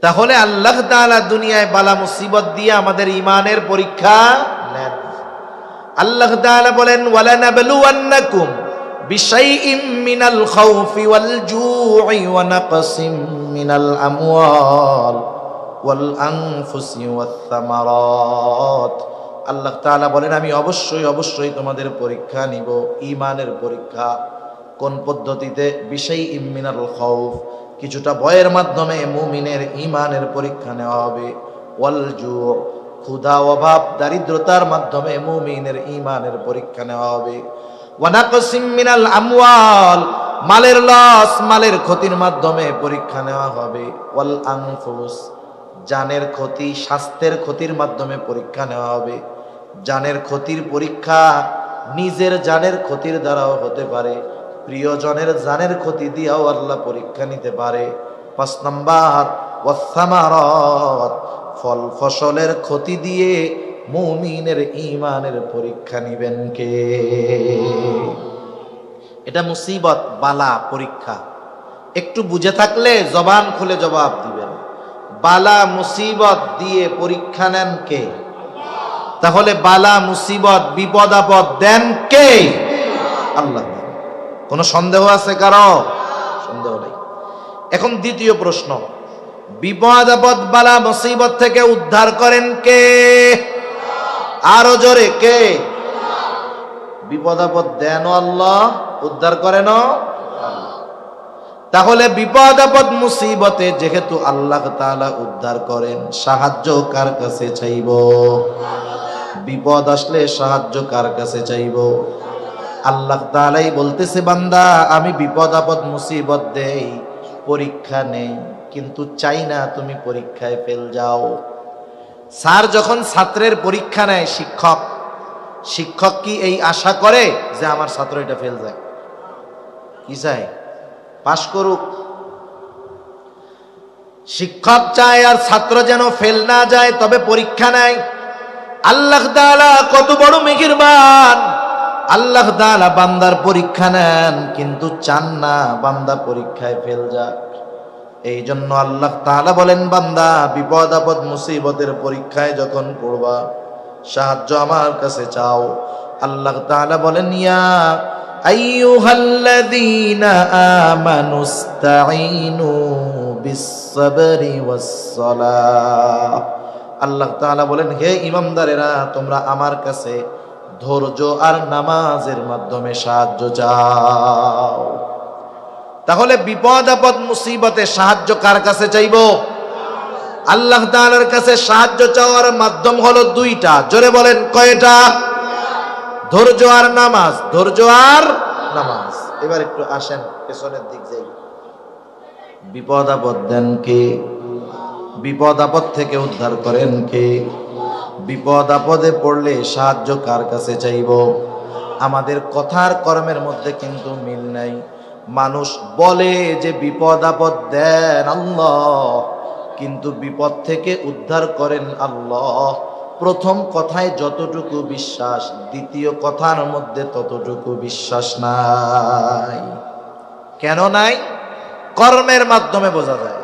[SPEAKER 1] তাহলে আল্লাহ তাআলা দুনিয়ায় বালা মুসিবত দিয়ে আমাদের ঈমানের পরীক্ষা নেন। আল্লাহ তাআলা বলেন, ওয়ালানাবলুওয়ান্নাকুম বিশাইইম মিনাল খাউফি ওয়াল জু'i ওয়া নাকসিম মিনাল আমওয়াল ওয়াল আনফুসি ওয়াত থামারাত। আল্লাহ তাআলা বলেন, আমি অবশ্যই তোমাদের পরীক্ষা নিব, ঈমানের পরীক্ষা। কোন পদ্ধতিতে? বিশাইইম মিনাল খাউফ, কিছুটা ভয়ের মাধ্যমে মুমিনের ঈমানের পরীক্ষা নেওয়া হবে। ওয়াল জু', ক্ষুধা অভাব দারিদ্রতার মাধ্যমে মুমিনের ঈমানের পরীক্ষা নেওয়া হবে। ওয়া নাকসিম মিনাল আমওয়াল, মালের লস, মালের ক্ষতির মাধ্যমে পরীক্ষা নেওয়া হবে। ওয়াল আনফুস, জানের ক্ষতি, স্বাস্থ্যের ক্ষতির মাধ্যমে পরীক্ষা নেওয়া হবে। জানের ক্ষতির পরীক্ষা নিজের জানের ক্ষতির দ্বারাও হতে পারে, প্রিয়জনের জানের ক্ষতি দিয়েও আল্লাহ পরীক্ষা নিতে পারে। 5 নাম্বার, ওয়াস সামারাত, ফল ফসলের ক্ষতি দিয়ে মুমিনের ঈমানের পরীক্ষা নিবেন কে? এটা মুসিবত, বালা, পরীক্ষা। একটু বুঝে থাকলে জবান খুলে জবাব দিবেন। বালা মুসিবত দিয়ে পরীক্ষা নেন কে? তাহলে বালা মুসিবত বিপদ আপদ দেন কে? আল্লাহ। কোনো সন্দেহ আছে কারো? সন্দেহ নেই। এখন দ্বিতীয় প্রশ্ন, বিপদ আপদ বালা মুসিবত থেকে উদ্ধার করেন কে? আরো জোরে, কে? বিপদ আপদ দেন আল্লাহ, উদ্ধার করেন আল্লাহ। তাহলে বিপদ আপদ মুসিবতে যেহেতু আল্লাহ তাআলা উদ্ধার করেন, সাহায্য কার কাছে চাইব? বিপদ আসলে সাহায্য কার কাছে চাইব? আল্লাহ তাআলাই বলতেছে, বান্দা আমি বিপদ আপদ মুসিবত দেই, পরীক্ষা নেই, কিন্তু চাই না তুমি পরীক্ষায় ফেল যাও। স্যার যখন ছাত্রের পরীক্ষা নেয়, শিক্ষক কি এই আশা করে যে আমার ছাত্র এটা ফেল যায়? কি চায়? পাশ করুক। শিক্ষক চায় আর ছাত্র যেন ফেল না যায়, তবে পরীক্ষা নেয়। আল্লাহ তাআলা কত বড় মেহেরবান! আল্লাহ তাআলা বান্দার পরীক্ষা নেন, কিন্তু চান না বান্দা পরীক্ষায় ফেল যাক। এই জন্য আল্লাহ তাআলা বলেন, বান্দা বিপদ আপদ মুসিবতের পরীক্ষায় যখন পড়বা, সাহায্য আমার কাছে চাও। আল্লাহ তাআলা বলেন, ইয়া আইয়ুহাল্লাযীনা আমানুস্তাঈনু বিস-সাবরি ওয়াস-সালাহ। আল্লাহ তাআলা বলেন, হে ঈমানদারেরা, তোমরা আমার কাছে ধৈর্য আর নামাজের মাধ্যমে সাহায্য চাও। তাহলে বিপদ আপদ মুসিবতে সাহায্য কার কাছে চাইবো? আল্লাহ তাআলার কাছে সাহায্য চাওয়ার মাধ্যম হলো দুইটা। জোরে বলেন, কয়টা? ধৈর্য আর নামাজ, ধৈর্য আর নামাজ। এবার একটু আসেন পেছনের দিক যাই। বিপদ আপদ দেন কে? বিপদ আপদ থেকে উদ্ধার করেন কে? বিপদ আপদে পড়লে সাহায্য কার কাছে চাইব? আমাদের কথার কর্মের মধ্যে কিন্তু মিল নাই। মানুষ বলে যে বিপদ আপদ দেন আল্লাহ, কিন্তু বিপদ থেকে উদ্ধার করেন আল্লাহ। প্রথম কথায় যতটুকু বিশ্বাস, দ্বিতীয় কথার মধ্যে ততটুকু বিশ্বাস নাই। কেন নাই? কর্মের মাধ্যমে বোঝা যায়।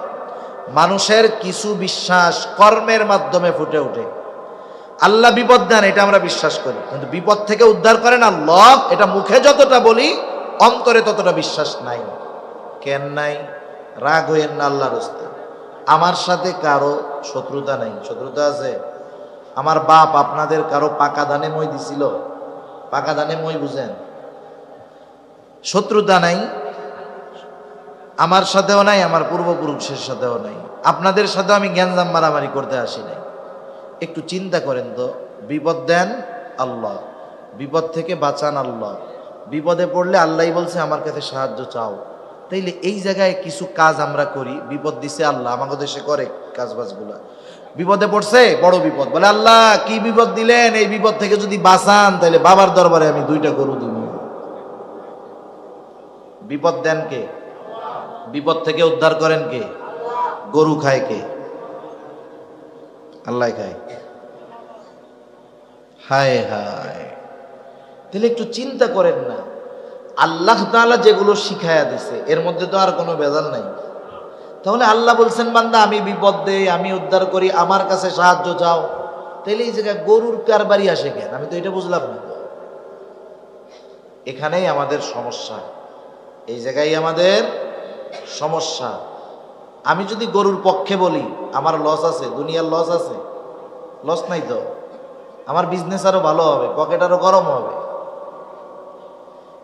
[SPEAKER 1] মানুষের কিছু বিশ্বাস কর্মের মাধ্যমে ফুটে ওঠে। আল্লাহ বিপদ দেন, এটা আমরা বিশ্বাস করি, কিন্তু বিপদ থেকে উদ্ধার করেন আল্লাহ, এটা মুখে যতটা বলি অন্তরে ততটা বিশ্বাস নাই। কেন নাই? রাগ হইয়েন না আল্লাহর রাস্তায়। আমার সাথে কারো শত্রুতা নাই। শত্রুতা আছে? আমার বাপ আপনাদের কারো পাকা ধানে মই দিছিল? পাকা ধানে মই বুঝেন? শত্রুতা নাই। আমার সাথেও নাই, আমার পূর্বপুরুষের সাথেও নাই। আপনাদের সাথেও আমি গ্যাঞ্জাম মারামারি করতে আসি নাই। একটু চিন্তা করেন তো, বিপদ দেন আল্লাহ, বিপদ থেকে বাঁচান আল্লাহ। বিপদে পড়লে আল্লাহই বলছে আমার কাছে সাহায্য চাও। তাইলে এই জায়গায় কিছু কাজ আমরা করি, বিপদ দিছে আল্লাহ, আমাকে দেশে করে কাজবাজগুলা। বিপদে পড়ছে, বড় বিপদ, বলে আল্লাহ কি বিপদ দিলেন, এই বিপদ থেকে যদি বাঁচান তাহলে বাবার দরবারে আমি 2টা গরু দিব। বিপদ দেন কে? বিপদ থেকে উদ্ধার করেন কে? গরু খায় কে? আল্লাহ খায়। হায় হায়, তাহলে একটু চিন্তা করেন না, আল্লাহ তাআলা যেগুলো শিখায়া দিছে এর মধ্যে তো আর কোনো ভেজাল নাই। তাহলে আল্লাহ বলছেন বান্দা আমি বিপদ দেই, আমি উদ্ধার করি, আমার কাছে সাহায্য চাও। তাহলে এই জায়গায় গরুর কারবারি আসে কেন? আমি তো এটা বুঝলাম না। এখানেই আমাদের সমস্যা, এই জায়গায় আমাদের সমস্যা। আমি যদি গরুর পক্ষে বলি আমার লস আছে, দুনিয়ার লস আছে? লস নাই তো। আমার বিজনেস আরো ভালো হবে, পকেট আরো গরম হবে।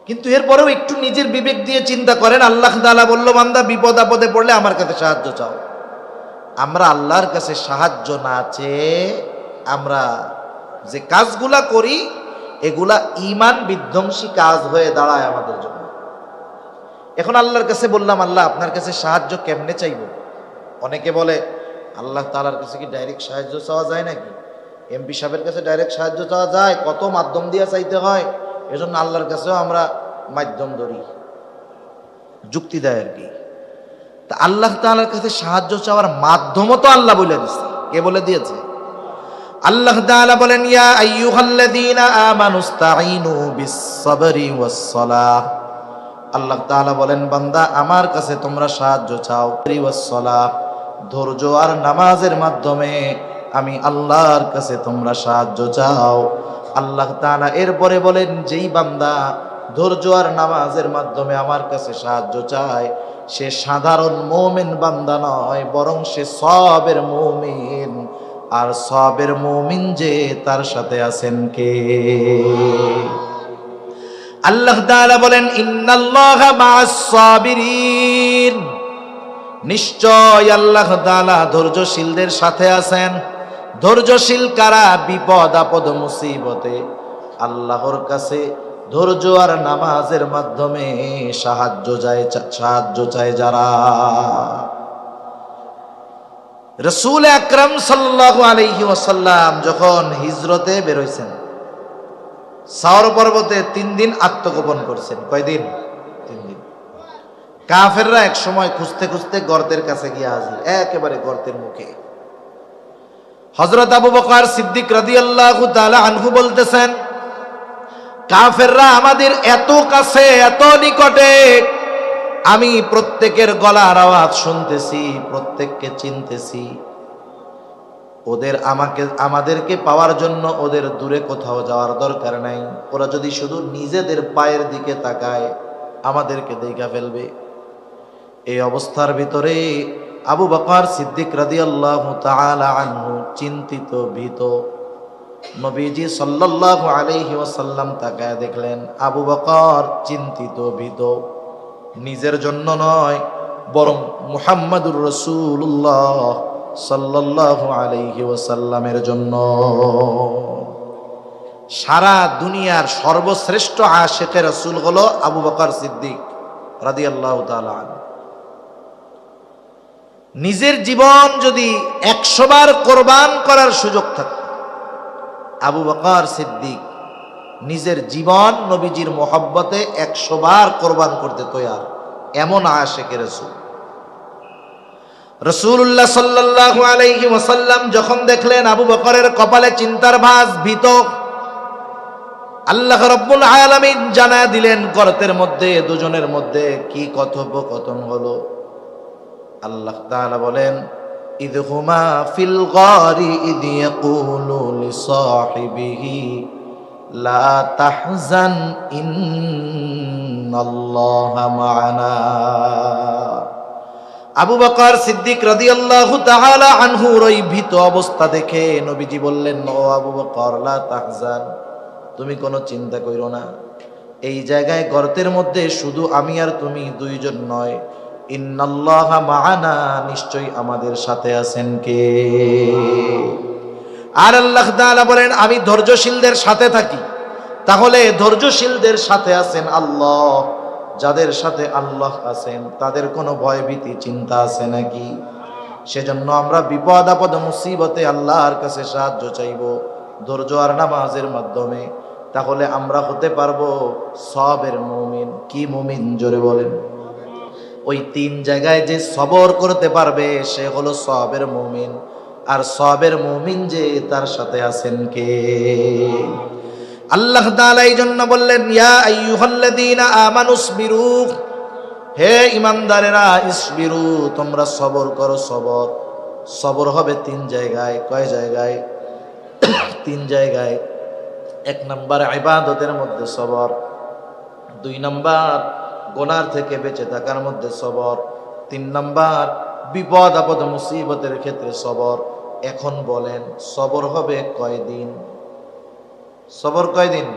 [SPEAKER 1] কিন্তু এরপরেও একটু নিজের বিবেক দিয়ে চিন্তা করেন, আল্লাহ তাআলা বলল বান্দা বিপদ আপদে পড়লে আমার কাছে সাহায্য চাও। আমরা আল্লাহর কাছে সাহায্য না চেয়ে আমরা যে কাজগুলা করি এগুলা ঈমান বিধ্বংসী কাজ হয়ে দাঁড়ায় আমাদের জন্য। এখন আল্লাহর কাছে বললাম আল্লাহ আপনার কাছে সাহায্য কেমনে চাইব? অনেকে বলে আল্লাহ তাআলার কাছে কি ডাইরেক্ট সাহায্য চাওয়া যায় নাকি? এমপি সাহেবের কাছে ডাইরেক্ট সাহায্য চাওয়া যায়? কত মাধ্যম দিয়ে চাইতে হয়। এজন্য আল্লাহর কাছেও আমরা মাধ্যম ধরি, যুক্তি দেয় আর কি। তা আল্লাহ তাআলার কাছে সাহায্য চাওয়ার মাধ্যমও তো আল্লাহ বলে দিয়েছে। কে বলে দিয়েছে? আল্লাহ তাআলা বলেন ইয়া আইয়ুহাল্লাযীনা আমানুস্তাঈনু বিস-সাবরি ওয়াস-সালাহ। আল্লাহ তাআলা বলেন বান্দা আমার কাছে তোমরা সাহায্য চাও ওয়াস-সালাহ, ধৈর্য আর নামাজের মাধ্যমে আমি আল্লাহর কাছে তোমরা সাহায্য চাও। আল্লাহ তাআলা এরপরে বলেন যেই বান্দা ধৈর্য আর নামাজের মাধ্যমে আমার কাছে সাহায্য চায় সে সাধারণ মুমিন বান্দা নয়, বরং সে সবের মুমিন। আর সবের মুমিন যে তার সাথে আছেন কে? আল্লাহ তাআলা বলেন ইন্নাল্লাহা মা'আস সাবিরিন, নিশ্চয় আল্লাহ তাআলা ধৈর্যশীলদের সাথে আছেন। ধৈর্যশীল কারা? বিপদ আপদ মুসিবতে আল্লাহর কাছে ধৈর্য আর নামাজের মাধ্যমে সাহায্য চায় যারা। রাসূল আকরাম সাল্লাল্লাহু আলাইহি ওয়াসাল্লাম যখন হিজরতে বের হইছেন, সাওর পর্বতে 3 দিন আত্মগোপন করছেন। কয়দিন? 3 দিন। কাফেররা এক সময় খুঁজতে খুঁজতে গর্তের কাছে গিয়ে হাজির, একেবারে গর্তের মুখে। হযরত আবু বকর সিদ্দিক রাদিয়াল্লাহু তাআলা আনহু বলতেছেন কাফেররা আমাদের এত কাছে, এত নিকটে, আমি প্রত্যেকের গলার আওয়াজ শুনতেছি, প্রত্যেককে চিনতেছি। ওদের আমাদেরকে পাওয়ার জন্য ওদের দূরে কোথাও যাওয়ার দরকার নাই। ওরা যদি শুধু নিজেদের পায়ের দিকে তাকায় আমাদেরকে দেখা ফেলবে। এই অবস্থার ভিতরে আবু বকর সিদ্দিক রাদিয়াল্লাহু তাআলা আনহু চিন্তিত, ভীত। নবীজি সাল্লাল্লাহু আলাইহি ওয়াসাল্লাম তাকায় দেখলেন আবু বকর চিন্তিত, ভীত, নিজের জন্য নয় বরং মুহাম্মাদুর রাসূলুল্লাহ সাল্লাল্লাহু আলাইহি ওয়াসাল্লামের জন্য। সারা দুনিয়ার সর্বশ্রেষ্ঠ আশিকে রাসূল হলো আবু বকর সিদ্দিক রাদিয়াল্লাহু তাআলা আনহু। নিজের জীবন যদি 100 বার কোরবান করার সুযোগ থাকত, আবু বকর সিদ্দিক নিজের জীবন নবীজির মোহাব্বতে 100 বার কোরবান করতে তৈয়ার, এমন আশিকে রাসূল। রাসূলুল্লাহ সাল্লাল্লাহু আলাইহি ওয়াসাল্লাম যখন দেখলেন আবু বকরের কপালে চিন্তার ভাঁজ, ভীত, আল্লাহ রাব্বুল আলামিন জানা দিলেন গর্তের মধ্যে দুজনের মধ্যে কি কথোপকথন হলো। আল্লাহ তাআলা বলেন, ইদহুমা ফিল গারি ইদ ইয়াকুলু লিসাহিবিহি লা তাহজান ইন্নাল্লাহা মা'ানা। আবু বকর সিদ্দিক রাদিয়াল্লাহু তাআলা আনহুর ওই ভীত অবস্থা দেখে নবীজি বললেন, ও আবু বকর, লা তাহজান, তুমি কোনো চিন্তা কইরো না। এই জায়গায় গর্তের মধ্যে শুধু আমি আর তুমি দুইজন নয়, ইন্নাল্লাহা মা'ানা, নিশ্চয়ই আমাদের সাথে আছেন কে? আর আল্লাহ তাআলা বলেন, আমি ধৈর্যশীলদের সাথে থাকি। তাহলে ধৈর্যশীলদের সাথে আছেন আল্লাহ। যাদের সাথে আল্লাহ আছেন তাদের কোনো ভয় ভীতি চিন্তা আছে নাকি? সেজন্য আমরা বিপদ আপদ মুসিবতে আল্লাহর কাছে সাহায্য চাইব ধৈর্য আর নামাজের মাধ্যমে। তাহলে আমরা হতে পারবো সবের মুমিন। কি মুমিন? জোরে বলেন। ওই 3 জায়গায় যে সবর করতে পারবে সে হলো সবের মুমিন। আর সবের মুমিন যে তার সাথে আছেন কে? আল্লাহ তাআলা এই জন্য বললেন, ইয়া আইয়ুহাল্লাযীনা আমানুসবিরু, হে ঈমানদারেরা, ইসবিরু, তোমরা সবর করো। সবর সবর হবে 3 জায়গায়। কয় জায়গায়? 3 জায়গায়। 1 নাম্বার ইবাদতের মধ্যে সবর, 2 নাম্বার গুনার থেকে বেঁচে থাকার মধ্যে সবর, 3 নাম্বার বিপদ আপদ মুসিবতের ক্ষেত্রে সবর। এখন বলেন সবর হবে কয়দিন? সবর কয়দিন?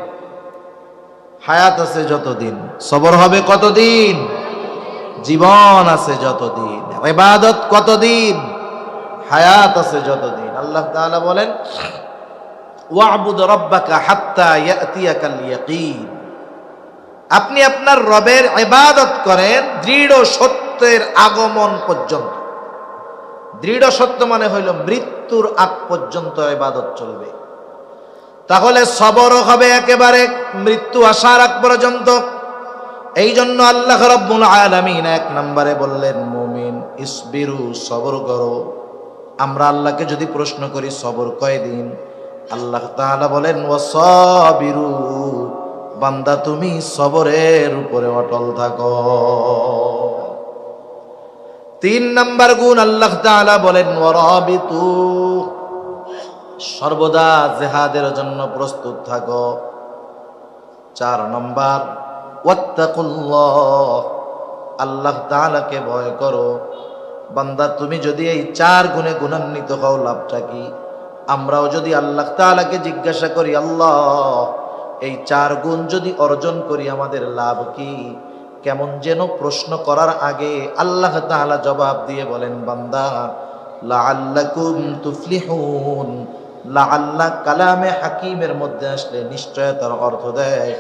[SPEAKER 1] হায়াত আছে যতদিন সবর হবে। কতদিন? জীবন আছে যতদিন। ইবাদত কতদিন? হায়াত আছে যতদিন। আল্লাহ তাআলা বলেন, ওয়া'বুদ রাব্বাকা হাত্তা ইয়াতিয়াকাল ইয়াকিন, আপনি আপনার রবের ইবাদত করেন দৃঢ় সত্যের আগমন পর্যন্ত। দৃঢ় সত্য মানে হইল মৃত্যুর আগ পর্যন্ত ইবাদত চলবে। তাহলে সবর হবে একেবারে মৃত্যু আসার আগ পর্যন্ত। এই জন্য আল্লাহ রাব্বুল আলামিন 1 নম্বরে বললেন, মুমিন ইসবিরু, সবর করো। আমরা আল্লাহকে যদি প্রশ্ন করি সবর কয়দিন, আল্লাহ তাআলা বলেন, ওয়াসাবিরু, বান্দা তুমি সবরের উপরে অটল থাকো। 3 নাম্বার গুণ আল্লাহ তাআলা বলেন, ওয়ারাবিতু, সর্বদা জিহাদের জন্য প্রস্তুত থাকো। 4 নাম্বার, ওয়াত্তাকুল্লাহ, আল্লাহ তাআলাকে ভয় করো। বান্দা তুমি যদি এই 4 গুণে গুণান্বিত হও, লাভটা কি? আমরাও যদি আল্লাহ তাআলাকে জিজ্ঞাসা করি, আল্লাহ এই 4 গুণ যদি অর্জন করি আমাদের লাভ কি? কেমন যেন প্রশ্ন করার আগে আল্লাহ তাআলা জবাব দিয়ে বলেন, বান্দা লাআল্লাকুম তুফলিহুন। লাআল্লা কালামে হাকিমের মধ্যে আসলে নিশ্চয়তার অর্থ দেয়।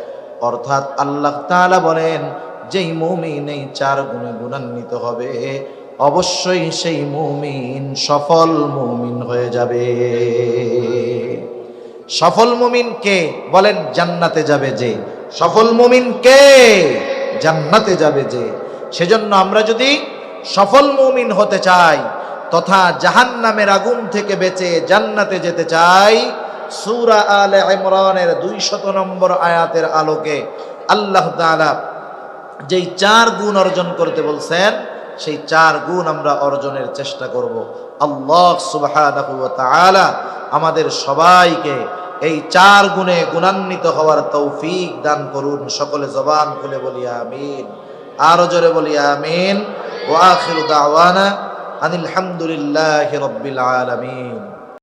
[SPEAKER 1] অর্থাৎ আল্লাহ তাআলা বলেন, যেই মুমিন এই 4 গুণে গুণান্বিত হবে অবশ্যই সেই মুমিন সফল মুমিন হয়ে যাবে। সফল মুমিন কে? বলেন, জান্নাতে যাবে যে। সফল মুমিন কে? জান্নাতে যাবে যে। সেজন্য আমরা যদি সফল মুমিন হতে চাই তথা জাহান্নামের আগুন থেকে বেঁচে জান্নাতে যেতে চাই, সূরা আলে ইমরানের 200 নম্বর আয়াতের আলোকে আল্লাহ তাআলা যেই 4 গুণ অর্জন করতে বলছেন সেই 4 গুণ আমরা অর্জনের চেষ্টা করব। আল্লাহ সুবহানাহু ওয়া তাআলা আমাদের সবাইকে এই 4 গুণে গুণান্বিত হওয়ার তৌফিক দান করুন। সকলে জবান খুলে বলি আমিন, আরো জোরে বলি আমিন। ওয়া আখিরু দাওয়ানা আনিল হামদুলিল্লাহি রাব্বিল আলামিন।